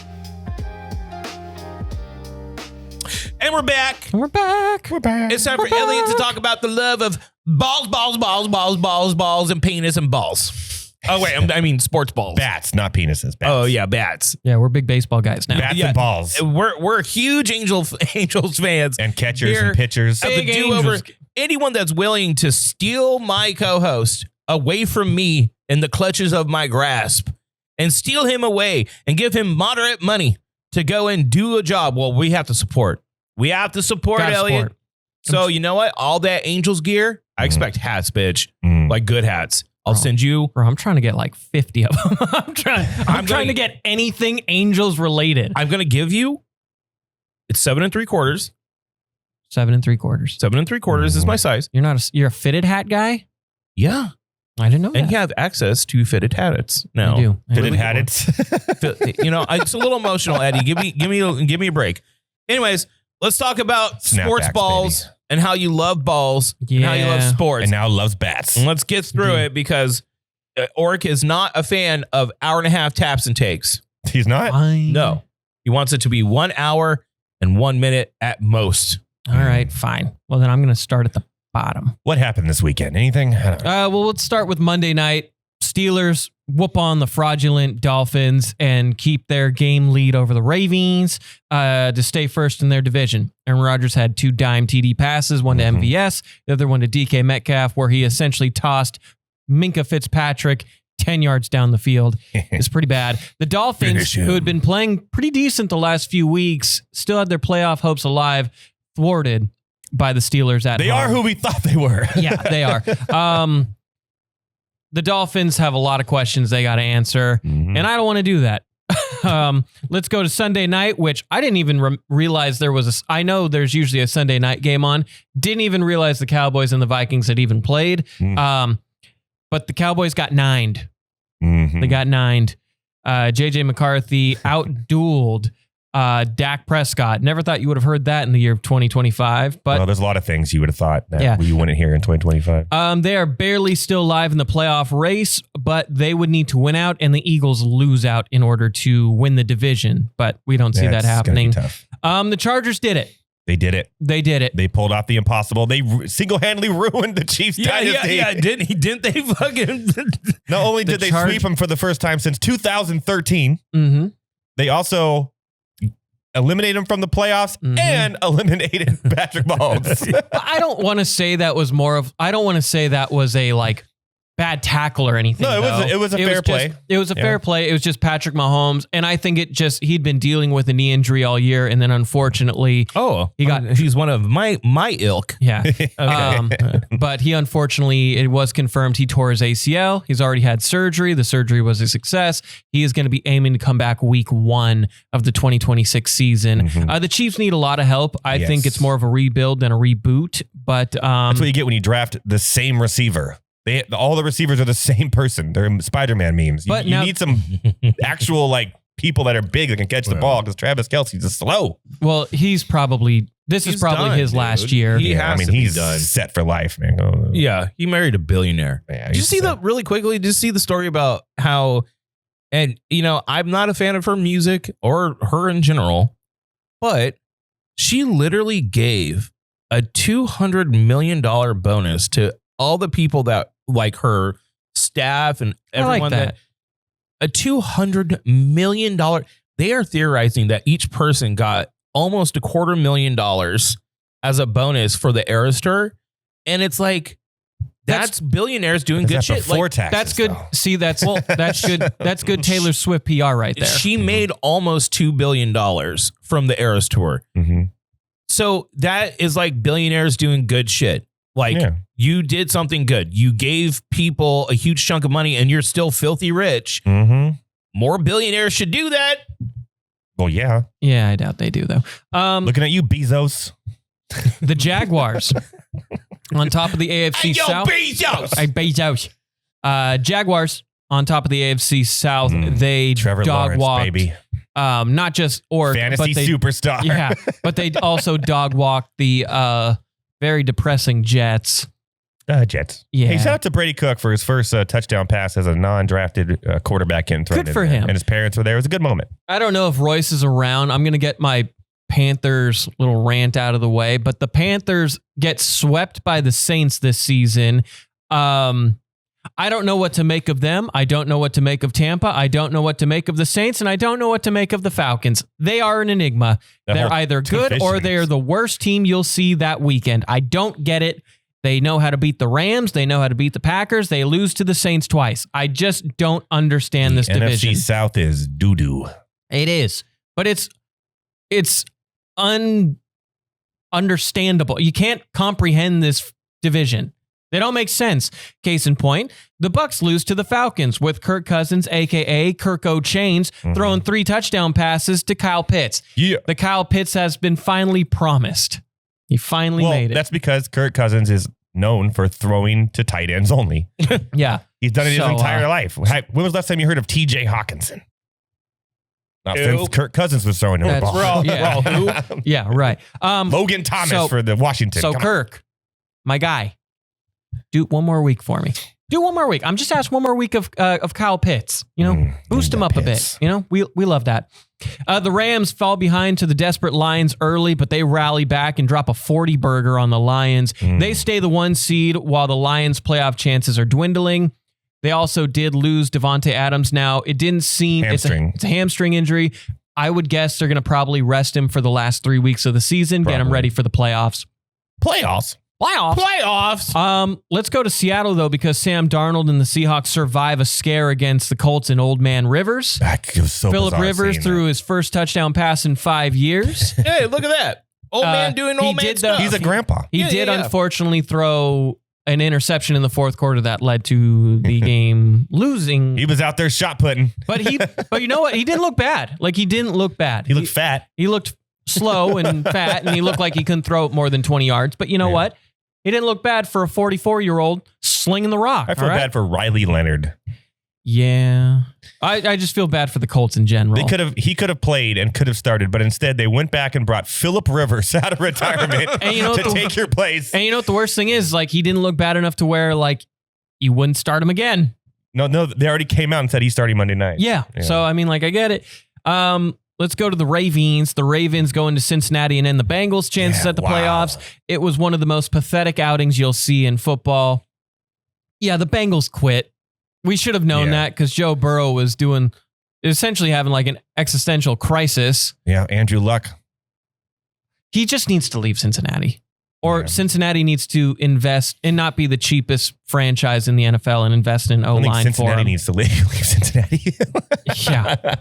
And we're back. We're back. It's time for Elliott to talk about the love of balls, and penis and balls. Oh, wait. I mean, sports balls. Bats, not penises. Bats. Oh, yeah, bats. Yeah, we're big baseball guys now. Bats and balls. We're huge Angels fans. And catchers Here and pitchers. Of the Big do-over. Angels. Anyone that's willing to steal my co-host away from me in the clutches of my grasp and steal him away and give him moderate money to go and do a job, well, we have to support. We have to support Gotta Elliott. support. So you know what? All that Angels gear, I expect hats, bitch. Like good hats. I'll send you. Bro, I'm trying to get like 50 of them. I'm trying to get anything Angels related. I'm going to give you, it's 7 3/4. 7 3/4. 7 3/4 is my size. You're a fitted hat guy? Yeah. I didn't know that. And you have access to fitted hats now. I do. Fitted hats. You know, it's a little emotional, Eddie. Give me a break. Anyways, let's talk about sports Snapbacks, balls baby. and how you love balls and how you love sports. And now loves bats. And let's get through it because Oric is not a fan of 1.5 hour taps and takes. He's not? Fine. No. He wants it to be 1 hour and 1 minute at most. All right, fine. Well, then I'm going to start at the bottom. What happened this weekend? Anything? I don't know. Well, let's start with Monday night. Steelers whoop on the fraudulent Dolphins and keep their game lead over the Ravens to stay first in their division. Aaron Rodgers had 2 dime TD passes, one to MVS, the other one to DK Metcalf, where he essentially tossed Minka Fitzpatrick 10 yards down the field. It's pretty bad. The Dolphins, who had been playing pretty decent the last few weeks, still had their playoff hopes alive, thwarted by the Steelers at home. They are who we thought they were. Yeah, they are. The Dolphins have a lot of questions they got to answer, and I don't want to do that. Let's go to Sunday night, which I didn't even realize there was I know there's usually a Sunday night game on. Didn't even realize the Cowboys and the Vikings had even played. But the Cowboys got 9'd. They got 9'd. JJ McCarthy out-dueled Dak Prescott. Never thought you would have heard that in the year of 2025. But well, there's a lot of things you would have thought that you wouldn't hear in 2025. They are barely still live in the playoff race, but they would need to win out, and the Eagles lose out in order to win the division. But we don't see that happening. The Chargers did it. They did it. They did it. They pulled off the impossible. They single-handedly ruined the Chiefs dynasty. Yeah. Didn't they fucking... Not only did they sweep them for the first time since 2013, they also eliminated him from the playoffs and eliminated Patrick Mahomes. I don't want to say that was more of... I don't want to say that was a, like, bad tackle or anything. No, it was a fair play. It was a fair play. It was just Patrick Mahomes, and I think he'd been dealing with a knee injury all year, and then unfortunately, he's one of my ilk. Yeah, but he unfortunately, it was confirmed he tore his ACL. He's already had surgery. The surgery was a success. He is going to be aiming to come back week 1 of the 2026 season. The Chiefs need a lot of help. I think it's more of a rebuild than a reboot. But that's what you get when you draft the same receiver. All the receivers are the same person. They're Spider-Man memes. You need some actual people that are big that can catch the ball because Travis Kelce's just slow. Well, this is probably his last year. He's done. Set for life, man. Yeah, he married a billionaire. Yeah, did you see really quickly? Did you see the story about how? And I'm not a fan of her music or her in general, but she literally gave a $200 million bonus to all the people that like her staff and everyone that a $200 million. They are theorizing that each person got almost $250,000 as a bonus for the Eras Tour. And it's like, that's billionaires doing good shit. Taxes, that's good. Though. See, that's good. That's good Taylor Swift PR right there. She made almost $2 billion from the Eras Tour. So that is like billionaires doing good shit. You did something good. You gave people a huge chunk of money and you're still filthy rich. More billionaires should do that. Well, yeah. Yeah, I doubt they do, though. Looking at you, Bezos. The Jaguars on top of the AFC South. Bezos. Jaguars on top of the AFC South. They Trevor dog Lawrence, walked. baby. Not just fantasy superstar. Yeah, but they also dog walked the very depressing Jets. Jets. Yeah. Hey, shout out to Brady Cook for his first touchdown pass as a non-drafted quarterback getting thrown. Good for him. And his parents were there. It was a good moment. I don't know if Royce is around. I'm going to get my Panthers little rant out of the way, but the Panthers get swept by the Saints this season. I don't know what to make of them. I don't know what to make of Tampa. I don't know what to make of the Saints, and I don't know what to make of the Falcons. They are an enigma. They're either good or they are the worst team you'll see that weekend. I don't get it. They know how to beat the Rams. They know how to beat the Packers. They lose to the Saints twice. I just don't understand this division. NFC South is doo-doo. It is, but it's understandable. You can't comprehend this division. They don't make sense. Case in point, the Bucs lose to the Falcons with Kirk Cousins, a.k.a. Kirk O'Chains, throwing 3 touchdown passes to Kyle Pitts. Yeah. The Kyle Pitts has been finally promised. He finally made it. That's because Kirk Cousins is known for throwing to tight ends only. Yeah. He's done it his entire life. When was the last time you heard of T.J. Hawkinson? Not since Kirk Cousins was throwing the ball. We're all who? Yeah, right. Logan Thomas for the Washington. So Kirk, my guy, do one more week for me. Do one more week. I'm just asking one more week of Kyle Pitts. Boost him up a bit. We love that. The Rams fall behind to the desperate Lions early, but they rally back and drop a 40 burger on the Lions. They stay the 1 seed while the Lions' playoff chances are dwindling. They also did lose Devontae Adams. Now, it didn't seem it's a hamstring injury. I would guess they're going to probably rest him for the last 3 weeks of the season, get him ready for the playoffs. Playoffs. Let's go to Seattle, though, because Sam Darnold and the Seahawks survive a scare against the Colts and Old Man Rivers. It was so Phillip Rivers threw his first touchdown pass in 5 years. Hey, look at that. Old man doing old man stuff. He's a grandpa. He did unfortunately throw an interception in the fourth quarter that led to the game losing. He was out there shot putting. But you know what? He didn't look bad. He didn't look bad. He looked fat. He looked slow and fat, and he looked like he couldn't throw it more than 20 yards. But you know what? He didn't look bad for a 44-year-old slinging the rock. I feel bad for Riley Leonard. Yeah. I just feel bad for the Colts in general. He could have played and could have started, but instead they went back and brought Phillip Rivers out of retirement to take your place. And you know what the worst thing is? He didn't look bad enough to where you wouldn't start him again. No, they already came out and said he's starting Monday night. Yeah. So I get it. Let's go to the Ravens. The Ravens go into Cincinnati and end the Bengals' chances at the playoffs. It was one of the most pathetic outings you'll see in football. Yeah, the Bengals quit. We should have known that because Joe Burrow was essentially having an existential crisis. Yeah, Andrew Luck. He just needs to leave Cincinnati. Or Cincinnati needs to invest and not be the cheapest franchise in the NFL and invest in O-line for them. Cincinnati needs to leave Cincinnati. Yeah.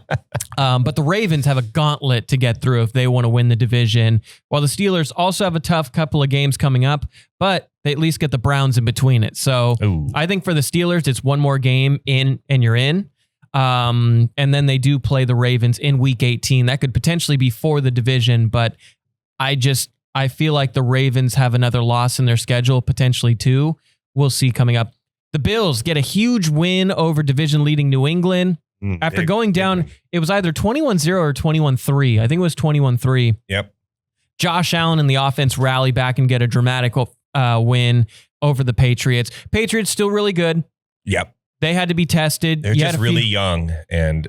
But the Ravens have a gauntlet to get through if they want to win the division, while the Steelers also have a tough couple of games coming up, but they at least get the Browns in between it. So I think for the Steelers, it's one more game in and you're in. And then they do play the Ravens in week 18. That could potentially be for the division, but I feel like the Ravens have another loss in their schedule, potentially two. We'll see coming up. The Bills get a huge win over division-leading New England. After going down, it was either 21-0 or 21-3. I think it was 21-3. Yep. Josh Allen and the offense rally back and get a dramatic win over the Patriots. Patriots still really good. Yep. They had to be tested. They're just really young, and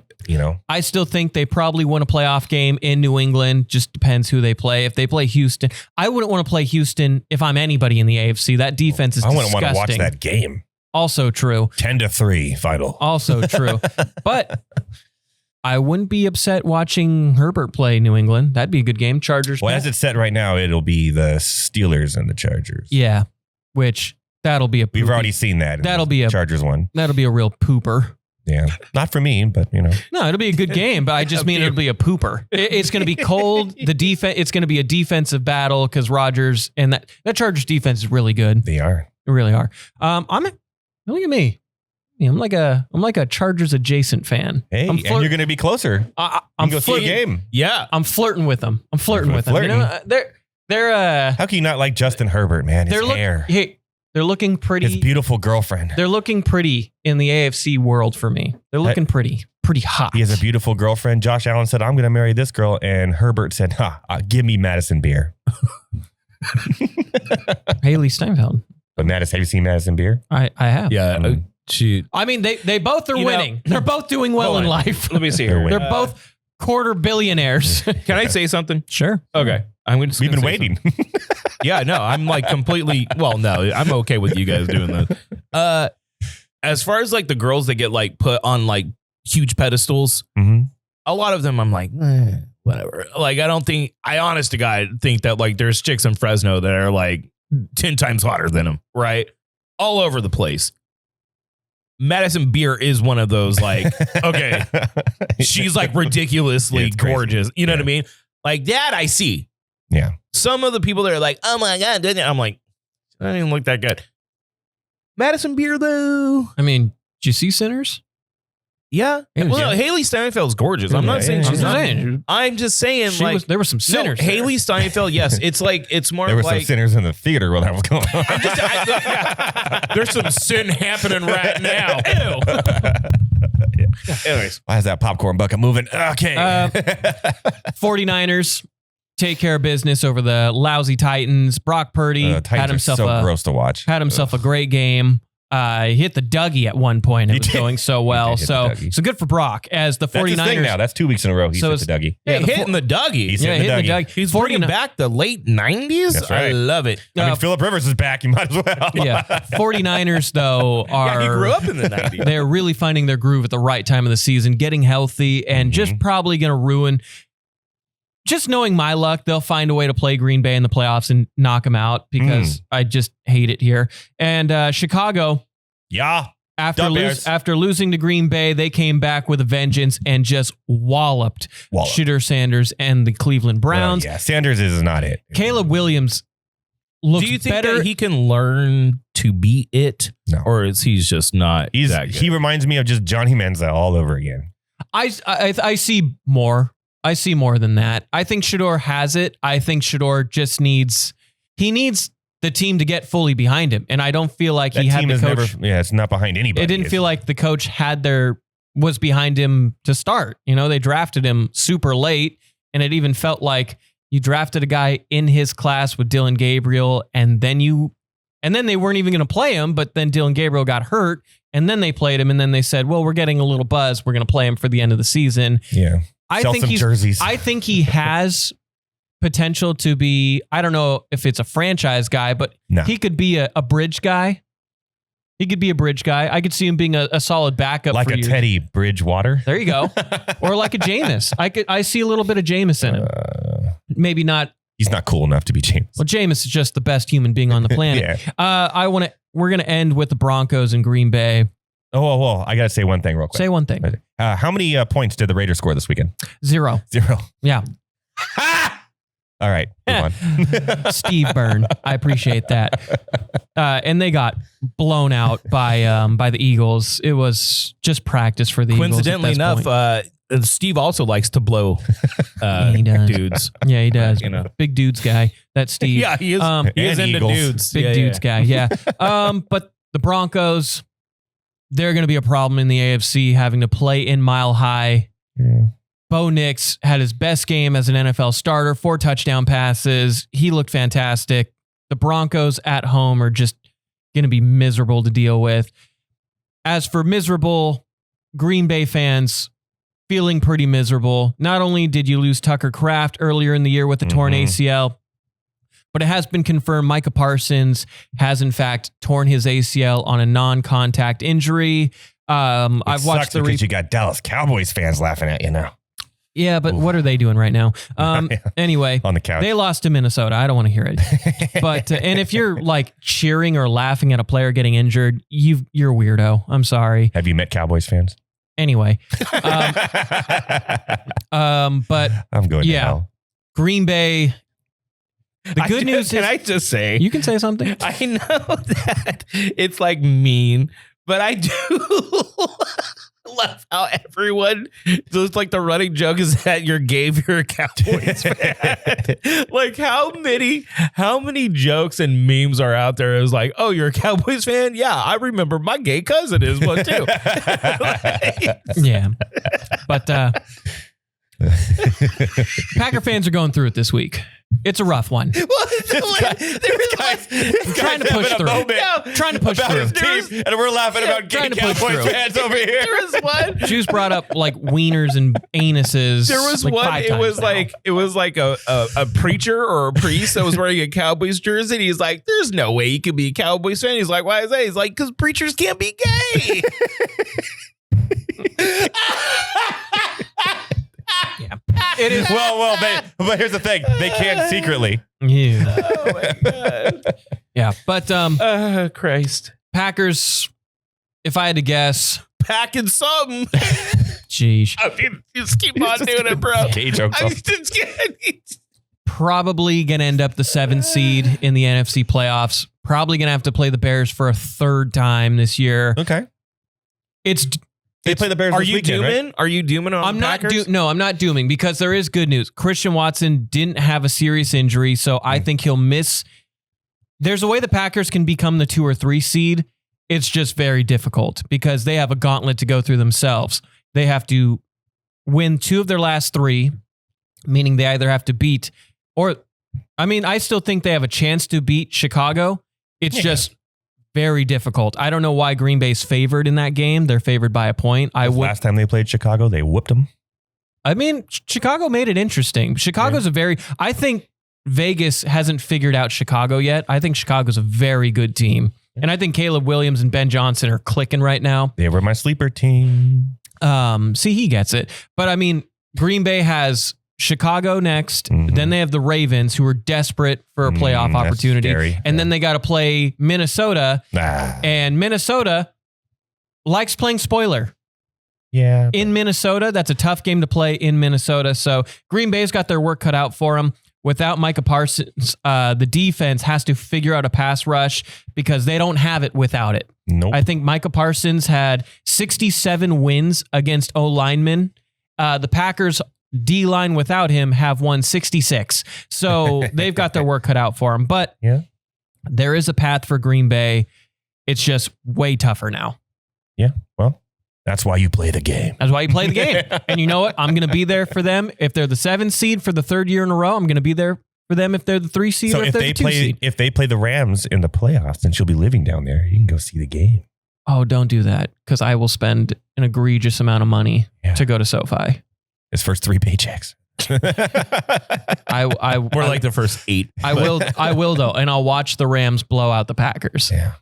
I still think they probably won a playoff game in New England. Just depends who they play. If they play Houston, I wouldn't want to play Houston if I'm anybody in the AFC. That defense is disgusting. I wouldn't want to watch that game. Also true. 10-3 final. Also true. But I wouldn't be upset watching Herbert play New England. That'd be a good game. Chargers. Well, as it's set right now, it'll be the Steelers and the Chargers. Yeah, which that'll be a. We've already seen that. That'll be a Chargers one. That'll be a real pooper. Yeah, not for me, but No, it'll be a good game, but I just mean it'll be a pooper. It's going to be cold. The defense. It's going to be a defensive battle because Rodgers and that Chargers defense is really good. They are. They really are. Look at me. I'm like a Chargers adjacent fan. Hey, and you're going to be closer. I'm go see a game. Yeah, I'm flirting with them. I'm flirting with them. They're. How can you not like Justin Herbert, man? His hair. They're looking pretty. His beautiful girlfriend. They're looking pretty in the AFC world for me. They're looking pretty hot. He has a beautiful girlfriend. Josh Allen said, "I'm going to marry this girl," and Herbert said, "Give me Madison Beer." Haley Steinfeld. But have you seen Madison Beer? I have. Yeah. I mean, they both are winning. They're both doing well in life. Let me see here. They're both quarter billionaires. Can I say something? Sure. Okay. We've been waiting. Yeah, no, I'm like completely. Well, no, I'm okay with you guys doing that. As far as like the girls that get like put on like huge pedestals, a lot of them I'm like, whatever. Like, I honest to God think that like there's chicks in Fresno that are like 10 times hotter than them, right? All over the place. Madison Beer is one of those, like, okay, she's like ridiculously gorgeous. You know what I mean? Like that I see. Yeah. Some of the people that are like, oh my God, I'm like, I don't even look that good. Madison Beer, though. I mean, did you see Sinners? Yeah. Well, no, Haley Steinfeld's gorgeous. I'm not saying she's not. I'm just saying, there were some sinners. Haley Steinfeld, yes. It's like, it's more there were like. Some sinners in the theater while that was going on. There's some sin happening right now. Ew. Anyways. Why is that popcorn bucket moving? Okay. 49ers take care of business over the lousy Titans. Brock Purdy had himself gross to watch. Had himself a great game. He hit the Dougie at one point. It was going so well. So good for Brock as the 49ers. That's his thing now. That's 2 weeks in a row. He's hit the Dougie. Yeah, hitting the Dougie. He's hitting the Dougie. He's bringing back the late 90s. That's right. I love it. I mean, Phillip Rivers is back. You might as well. Yeah. 49ers, though, are... he grew up in the 90s. They're really finding their groove at the right time of the season, getting healthy, and just probably going to ruin... Just knowing my luck, they'll find a way to play Green Bay in the playoffs and knock them out because I just hate it here. And Chicago... Yeah. After losing to Green Bay, they came back with a vengeance and just walloped Shedeur Sanders and the Cleveland Browns. Yeah, Sanders is not it. Caleb Williams looks better. Do you think that he can learn to beat it? No. Or is he just not that good? He reminds me of just Johnny Manziel all over again. I see more. I see more than that. I think Shedeur has it. I think Shedeur just needs the team to get fully behind him. And I don't feel like he had the coach. It's not behind anybody. It didn't feel like the coach was behind him to start. They drafted him super late. And it even felt like you drafted a guy in his class with Dylan Gabriel. And then they weren't even going to play him. But then Dylan Gabriel got hurt. And then they played him. And then they said, well, we're getting a little buzz. We're going to play him for the end of the season. Yeah. I think he has potential to be, I don't know if it's a franchise guy, but he could be a bridge guy. He could be a bridge guy. I could see him being a solid backup. Like a Teddy Bridgewater. There you go. Or like a Jameis. I see a little bit of Jameis in him. Maybe not He's not cool enough to be Jameis. Well, Jameis is just the best human being on the planet. Yeah. We're going to end with the Broncos and Green Bay. Oh, I got to say one thing real quick. Say one thing. How many points did the Raiders score this weekend? 0. Yeah. Yeah. All right. Move on. Steve Byrne. I appreciate that. And they got blown out by the Eagles. It was just practice for the Eagles. Coincidentally enough, Steve also likes to blow he does. dudes. Yeah, he does. You know. Big dudes guy. That's Steve. Yeah, he is. He is into Eagles. dudes. Big dudes guy. Yeah. But the Broncos, they're going to be a problem in the AFC, having to play in Mile High. Yeah. Bo Nix had his best game as an NFL starter, 4 touchdown passes. He looked fantastic. The Broncos at home are just going to be miserable to deal with. As for miserable Green Bay fans, feeling pretty miserable. Not only did you lose Tucker Kraft earlier in the year with a torn ACL, but it has been confirmed Micah Parsons has in fact torn his ACL on a non-contact injury. I've watched the because you got Dallas Cowboys fans laughing at you now. Yeah, but what are they doing right now? Anyway, on the couch. They lost to Minnesota. I don't want to hear it. But and if you're like cheering or laughing at a player getting injured, you're a weirdo. I'm sorry. Have you met Cowboys fans? Anyway, but I'm going to hell. Green Bay. The good news is, can I just say, you can say something. I know that it's like mean, but I do love how everyone just like the running joke is that you're gay if you're a Cowboys fan. Like how many jokes and memes are out there is like, oh, you're a Cowboys fan? Yeah, I remember my gay cousin is one too. Yeah. But Packer fans are going through it this week. It's a rough one. Trying to push through. Trying to push through. Team, and we're laughing about gay Cowboys fans over here. There was one. Juice brought up like wieners and anuses. There was like one. 5 It times was now. like a preacher or a priest that was wearing a Cowboys jersey. And he's like, "There's no way you could be a Cowboys fan." He's like, "Why is that?" He's like, "Because preachers can't be gay." Yeah. It is. Well, but here's the thing: they can secretly. Yeah. Oh my god. Yeah, but Christ. Packers. If I had to guess, Packing something. geez, I mean, just keep on doing it, bro. Gay jokes. probably gonna end up the 7th seed in the NFC playoffs. Probably gonna have to play the Bears for a 3rd time this year. Okay. They play the Bears Are this you weekend, dooming? right? Are you dooming on I'm not Packers? no, I'm not dooming because there is good news. Christian Watson didn't have a serious injury, so I think he'll miss. There's a way the Packers can become the 2 or 3 seed. It's just very difficult because they have a gauntlet to go through themselves. They have to win 2 of their last 3, meaning they either have to beat or, I mean, I still think they have a chance to beat Chicago. It's just very difficult. I don't know why Green Bay's favored in that game. They're favored by a point. Last time they played Chicago, they whooped them. I mean, Chicago made it interesting. Chicago's I think Vegas hasn't figured out Chicago yet. I think Chicago's a very good team. And I think Caleb Williams and Ben Johnson are clicking right now. They were my sleeper team. See, he gets it. But I mean, Green Bay has Chicago next. Then they have the Ravens, who are desperate for a playoff opportunity. Scary. And then they got to play Minnesota. And Minnesota likes playing spoiler. Yeah. In Minnesota, that's a tough game to play in Minnesota. So Green Bay's got their work cut out for them. Without Micah Parsons, the defense has to figure out a pass rush because they don't have it without it. Nope. I think Micah Parsons had 67 wins against O-linemen. The Packers D-line without him have won 66. So they've got their work cut out for them. But there is a path for Green Bay. It's just way tougher now. Yeah, well, that's why you play the game. That's why you play the game. And you know what? I'm going to be there for them. If they're the 7th seed for the 3rd year in a row, I'm going to be there for them if they're the 3 seed or if they're the 2 seed. If they play the Rams in the playoffs, then she'll be living down there. You can go see the game. Oh, don't do that because I will spend an egregious amount of money to go to SoFi. His first 3 paychecks. We're like the first 8. I will though, and I'll watch the Rams blow out the Packers. Yeah,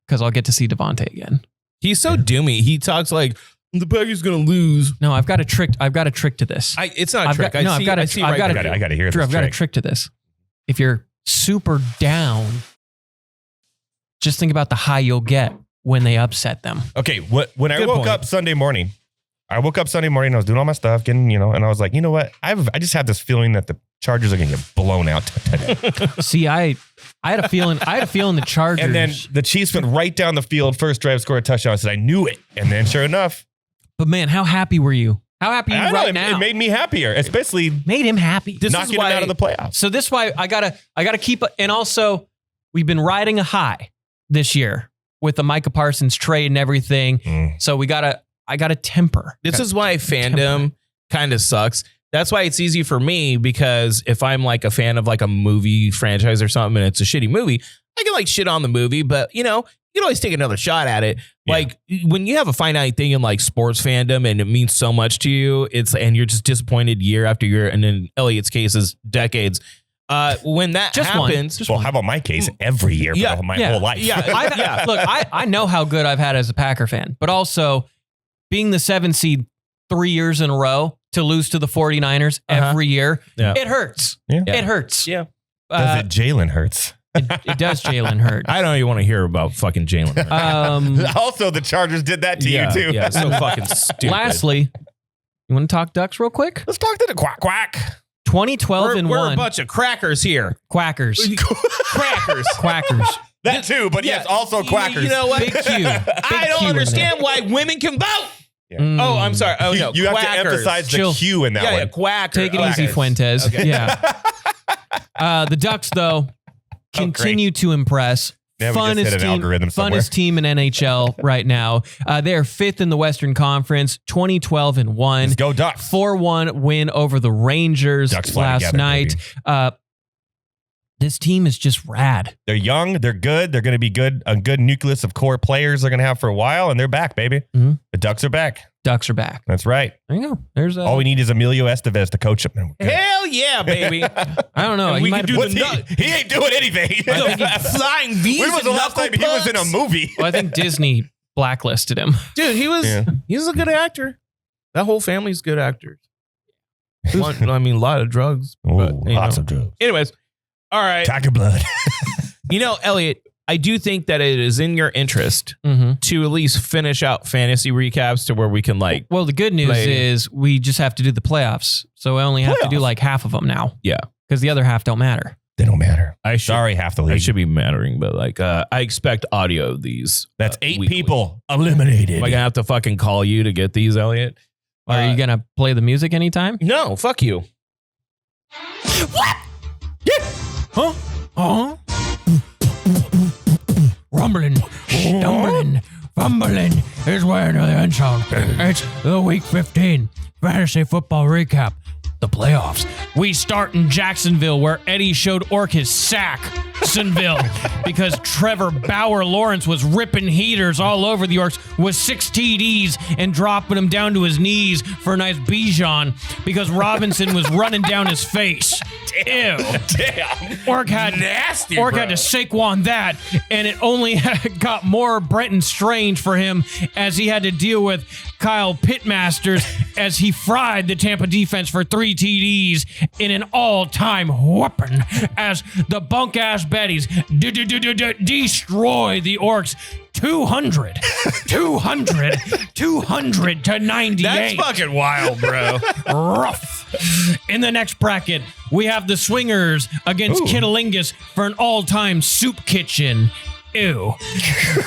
because I'll get to see Devontae again. He's so doomy. He talks like, The Packers going to lose. No, I've got a trick to this. It's not a trick. I got to hear this. I've got a trick to this. If you're super down, just think about the high you'll get when they upset them. Okay, when I woke up Sunday morning, I was doing all my stuff, getting, and I was like, you know what? I just have this feeling that the Chargers are going to get blown out today. See, I had a feeling the Chargers. And then the Chiefs went right down the field, first drive, scored a touchdown. I said, I knew it. And then sure enough. But man, how happy were you? How happy are you right now? It made me happier, especially made him happy. Knocking him out of the playoffs. So this is why I gotta keep, and also we've been riding a high this year with the Micah Parsons trade and everything. So I gotta temper. This is why fandom kind of sucks. That's why it's easy for me, because if I'm like a fan of like a movie franchise or something and it's a shitty movie, I can like shit on the movie, but you can always take another shot at it. Yeah. Like when you have a finite thing in like sports fandom and it means so much to you, and you're just disappointed year after year. And in Elliott's case is decades. When that happens, how about my case? Every year for my whole life. Yeah. Look, I know how good I've had as a Packer fan, but also being the 7th seed 3 years in a row to lose to the 49ers every year, it hurts. Yeah. It hurts. Yeah. Does it Jalen hurts? It does Jalen hurt. I don't even want to hear about fucking Jalen. Also, the Chargers did that to you too. Yeah, so fucking stupid. Lastly, you want to talk Ducks real quick? Let's talk to the quack. 2012 and 1. We're a bunch of crackers here. Quackers. Quackers. That too, but yes, also quackers. You know what? Big Q. I don't understand why women can vote. Yeah. Oh, I'm sorry. Oh, no. You have to emphasize the Q in that one. Yeah, quacker. Take it easy, Fuentes. Okay. Yeah. The Ducks, though, continue to impress. Yeah, funnest team in NHL right now. They are 5th in the Western Conference, 2012 and 1. Let's go Ducks. 4-1 win over the Rangers last night. This team is just rad. They're young. They're good. They're going to be good. A good nucleus of core players they're going to have for a while, and they're back, baby. Mm-hmm. The Ducks are back. Ducks are back. That's right. There you go. There's all we need is Emilio Estevez to coach them. Hell yeah, baby. I don't know. He ain't doing anything. Flying V's. When was the last time he was in a movie? Well, I think Disney blacklisted him. Dude, he's a good actor. That whole family's good actors. A lot of drugs. Lots of drugs. Anyways, all right. Tiger blood. Elliott, I do think that it is in your interest to at least finish out fantasy recaps to where we can Well, the good news is we just have to do the playoffs. So I only have to do like half of them now. Yeah. Because the other half don't matter. They don't matter. Sorry, half the league. I should be mattering, but I expect audio of these. That's 8 people eliminated. Am I going to have to fucking call you to get these, Elliott? Are you going to play the music anytime? No, fuck you. What? Yeah. Huh? Rumbling, stumbling, fumbling is wearing the end sound. It's the Week 15 Fantasy Football Recap. The playoffs. We start in Jacksonville, where Eddie showed Ork his Sacksonville because Trevor Bauer Lawrence was ripping heaters all over the Orks with 6 TDs and dropping him down to his knees for a nice Bijan because Robinson was running down his face. Damn. Ork had nasty. Ork had to Saquon that, and it only got more Brenton Strange for him as he had to deal with Kyle Pitmasters as he fried the Tampa defense for 3 TDs in an all-time whooping as the bunk-ass Betties destroy the Orks 200 to 98. That's fucking wild, bro. Rough. In the next bracket, we have the Swingers against Kitalingus for an all-time soup kitchen. Ew.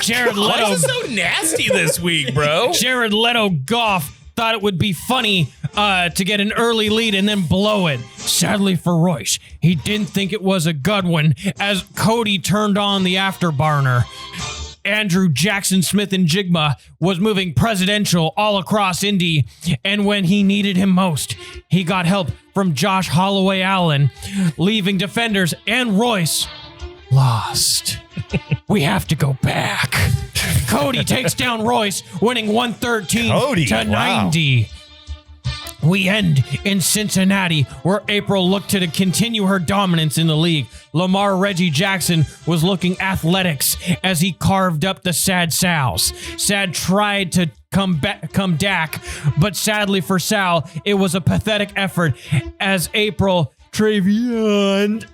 Jared Leto. Why is it so nasty this week, bro? Jared Leto Goff thought it would be funny to get an early lead and then blow it. Sadly for Royce, he didn't think it was a good one as Cody turned on the afterburner. Andrew Jackson Smith and Jigma was moving presidential all across Indy, and when he needed him most, he got help from Josh Holloway Allen, leaving defenders and Royce lost. We have to go back. Cody takes down Royce, winning 113 to 90. Wow. We end in Cincinnati, where April looked to continue her dominance in the league. Lamar Reggie Jackson was looking athletics as he carved up the Sad Sows. Sad tried to come Dak, but sadly for Sal, it was a pathetic effort as April Travion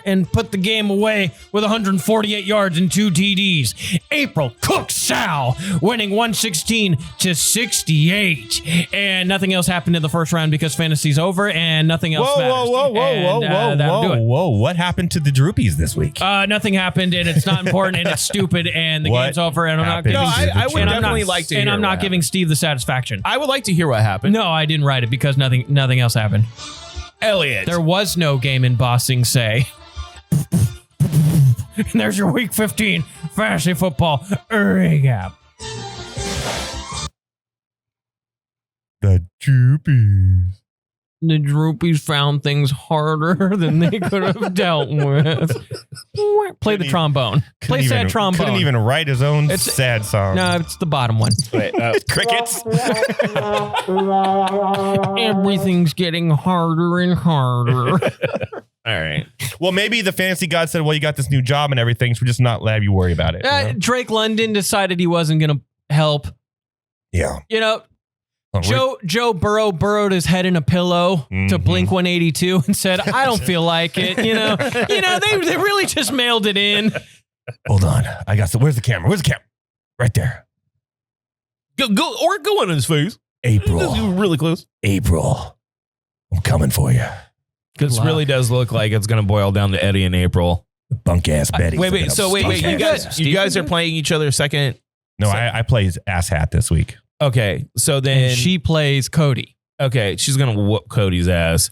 and put the game away with 148 yards and 2 TDs. April cooked Sal, winning 116-68. And nothing else happened in the first round because fantasy's over and nothing else matters. Whoa. What happened to the Droopies this week? Nothing happened, and it's not important, and it's stupid, and the game's over, and I'm not giving I would definitely like to hear. And I'm not giving Steve the satisfaction. I would like to hear what happened. No, I didn't write it because nothing else happened. Elliott. There was no game in Bossing Say. And there's your Week 15 fantasy football recap. The Droopies. The Droopies found things harder than they could have dealt with. Play the trombone. Play sad trombone. Couldn't even write his own sad song. No, it's the bottom one. Wait, Crickets. Everything's getting harder and harder. All right. Well, maybe the fantasy god said, well, you got this new job and everything, so we're just not have you worry about it. Drake London decided he wasn't going to help. Yeah. You know, Joe Burrow burrowed his head in a pillow to Blink 182 and said, I don't feel like it. You know, they really just mailed it in. Hold on. I got where's the camera? Where's the camera? Right there. Go on in his face. April. Really close. April. I'm coming for you. This really does look like it's going to boil down to Eddie and April. The bunk ass Betty. Wait. You guys are playing each other second. No, I play ass hat this week. Okay, so then and she plays Cody. Okay, she's gonna whoop Cody's ass.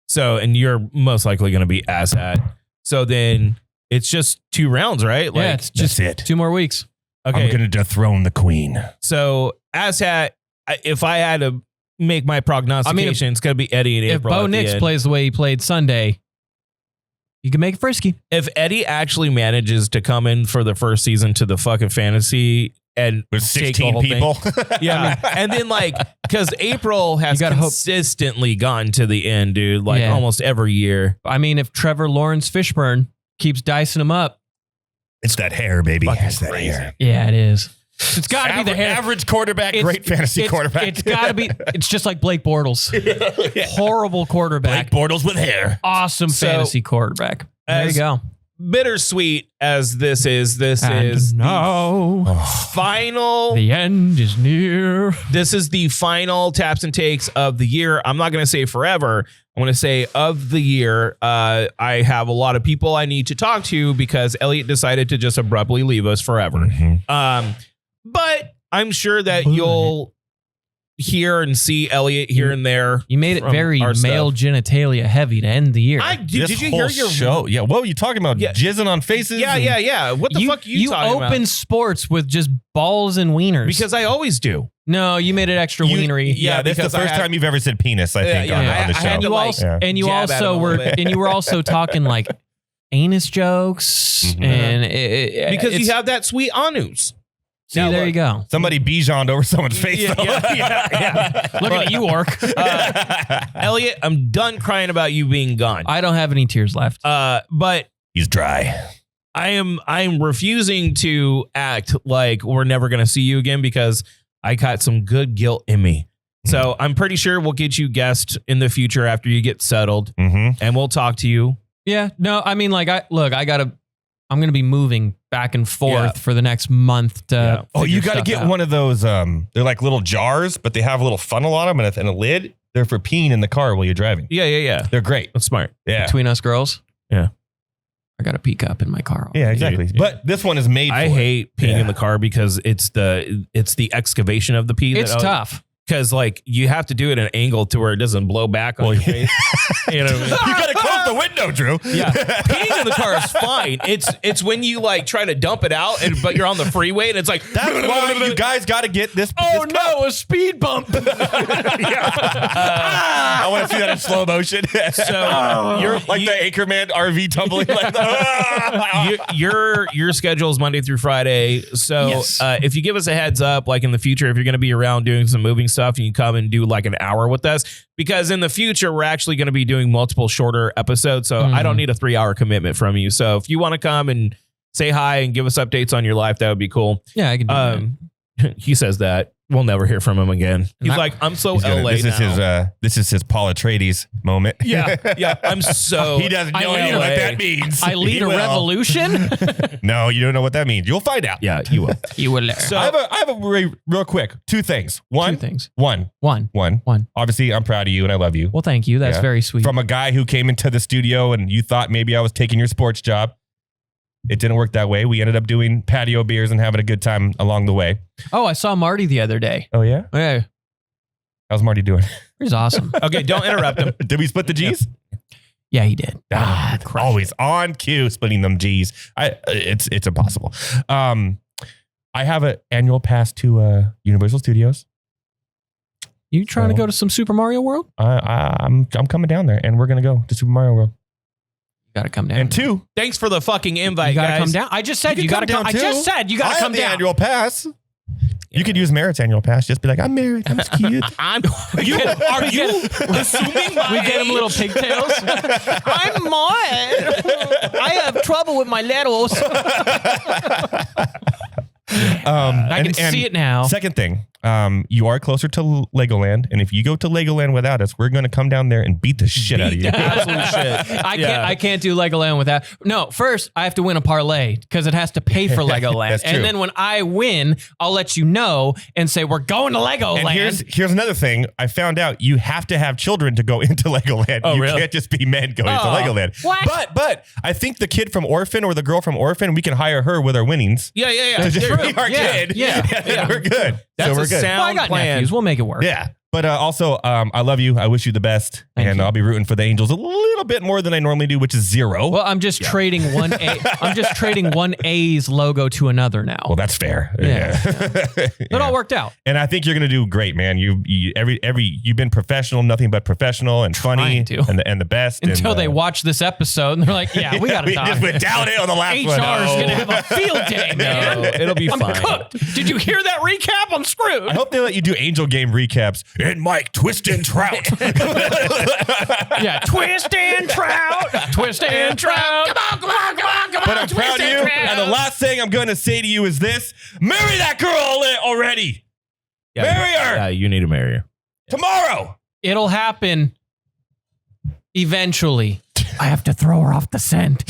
So, and you're most likely gonna be ass hat. So then it's just 2 rounds, right? Yeah, it's just 2 more weeks. Okay, I'm gonna dethrone the queen. So ass hat. If I had to make my prognostication, it's gonna be Eddie and April. If Bo Nix plays the way he played Sunday, you can make it frisky. If Eddie actually manages to come in for the first season to the fucking fantasy. And with 16 people. Yeah. And then because April has consistently gotten to the end, dude, almost every year. I mean, if Trevor Lawrence Fishburne keeps dicing him up. It's that hair, baby. It's that hair. Yeah, it is. It's got to be the hair. Average quarterback, great fantasy quarterback. It's got to be. It's just like Blake Bortles. Horrible quarterback. Blake Bortles with hair. Awesome fantasy quarterback. There you go. Bittersweet as this is no final. The end is near. This is the final taps and takes of the year. I'm not going to say forever. I'm going to say of the year. I have a lot of people I need to talk to because Elliott decided to just abruptly leave us forever. But I'm sure that you'll hear and see Elliott here and there. You made it very male genitalia heavy to end the year. Did you hear your show? Yeah. What were you talking about? Jizzing on faces? Yeah. What the fuck are you talking about? You open sports with just balls and wieners. Because I always do. No, you made it extra wienery. Yeah, this is the first time you've ever said penis, I think, on the show. And you were also talking like anus jokes and because you have that sweet anus. See, there you go. Somebody Bijan'd over someone's face. Yeah. Looking at you, Orc. Elliott, I'm done crying about you being gone. I don't have any tears left. But he's dry. I'm refusing to act like we're never going to see you again because I got some good guilt in me. So I'm pretty sure we'll get you guests in the future after you get settled, and we'll talk to you. Yeah. No, I mean, I'm going to be moving back and forth for the next month. You got to get one of those. They're like little jars, but they have a little funnel on them and a lid. They're for peeing in the car while you're driving. Yeah. They're great. That's smart. Yeah. Between us girls. Yeah. I got to peek up in my car. Yeah, exactly. Yeah. But this one is made. I hate peeing in the car because it's the excavation of the pee. It's tough. Because you have to do it at an angle to where it doesn't blow back on your face. You know what I mean? You got to close the window, Drew. Yeah, peeing in the car is fine. It's when you try to dump it out, but you're on the freeway and it's like that's why you guys got to get this. Oh this no, a speed bump! I want to see that in slow motion. So you're like the Anchorman RV tumbling. Your schedule is Monday through Friday. So yes. If you give us a heads up, in the future, if you're going to be around doing some moving stuff, you can come and do an hour with us because in the future we're actually going to be doing multiple shorter episodes. So I don't need a 3-hour commitment from you. So if you want to come and say hi and give us updates on your life, that would be cool. Yeah, I can do that. He says that We'll never hear from him again. He's like, I'm so LA now. This is his Paul Atreides moment. Yeah. I'm so. He doesn't know what that means. I lead a revolution. No, you don't know what that means. You'll find out. Yeah, you will. You will learn. So I have a real quick two things. One. Obviously, I'm proud of you and I love you. Well, thank you. That's very sweet. From a guy who came into the studio and you thought maybe I was taking your sports job. It didn't work that way. We ended up doing patio beers and having a good time along the way. Oh, I saw Marty the other day. Oh, yeah? Yeah. How's Marty doing? He's awesome. Okay, don't interrupt him. Did we split the G's? Yeah, he did. Always on cue, splitting them G's. It's impossible. I have an annual pass to Universal Studios. You trying to go to some Super Mario World? I'm coming down there, and we're gonna go to Super Mario World. You gotta come down. And two, thanks for the fucking invite, you gotta guys. come down. I just said you gotta come. I just said you gotta come down. Annual pass. You could use Merritt's annual pass. Just be like, I'm married. I'm cute. Are you assuming we get him little pigtails? I'm Mark. I have trouble with my letters. I can see it now. Second thing, you are closer to Legoland, and if you go to Legoland without us, we're going to come down there and beat the shit out of you. Absolute shit. I can't do Legoland without. No, first I have to win a parlay because it has to pay for Legoland. That's true. And then when I win, I'll let you know and say we're going to Legoland. And here's another thing. I found out you have to have children to go into Legoland. Oh, you really? can't just be men going to Legoland. What? But I think the kid from Orphan or the girl from Orphan, we can hire her with our winnings. Yeah. To just be our kid. Yeah. We're good. That's we're a good. sound Well, I got plan. nephews. We'll make it work. Yeah. But also, I love you. I wish you the best. Thank you. I'll be rooting for the Angels a little bit more than I normally do, which is 0. Well, I'm just trading one A. I'm just trading one A's logo to another now. Well, that's fair. Yeah. Yeah. It all worked out. And I think you're gonna do great, man. You've been professional, nothing but professional and funny, and the best. Until they watch this episode and they're like, "Yeah, we gotta we talk." just went downhill on the last one. HR's gonna have a field day, man. No, it'll be I'm fine. cooked. Did you hear that recap? I'm screwed. I hope they let you do Angel Game recaps. And Mike, Twist and Trout. Yeah, Twist and Trout. Twist and Trout. Come on. But I'm proud of you. And the last thing I'm going to say to you is this. Marry that girl already. Yeah, marry her. Yeah, you need to marry her. Tomorrow. It'll happen eventually. I have to throw her off the scent.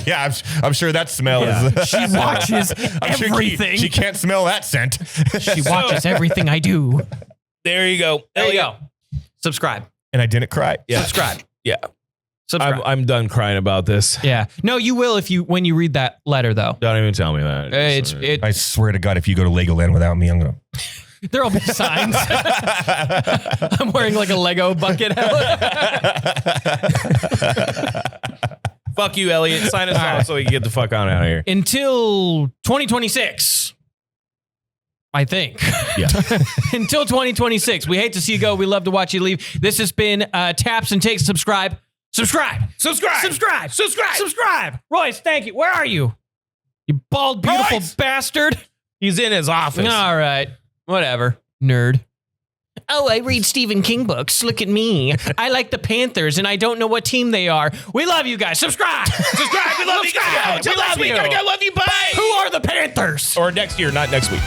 Yeah, I'm sure that smell is. She watches everything. She can't smell that scent. She watches everything I do. There you go. There you go. Subscribe. And I didn't cry. Yeah. Subscribe. Yeah. Subscribe. I'm done crying about this. Yeah. No, you will when you read that letter, though. Don't even tell me that. I swear to God, if you go to Legoland without me, I'm going to. There'll be signs. I'm wearing like a Lego bucket hat. Fuck you, Elliott. Sign us off so we can get the fuck on out of here. Until 2026. I think. Yeah. Until 2026. We hate to see you go. We love to watch you leave. This has been Taps and Takes. Subscribe. Royce, thank you. Where are you? You bald, beautiful bastard. He's in his office. All right. Whatever. Nerd. Oh, I read Stephen King books. Look at me. I like the Panthers, and I don't know what team they are. We love you guys. Subscribe. We love you guys. We love you. I love you. Bye. Who are the Panthers? Or next year, not next week.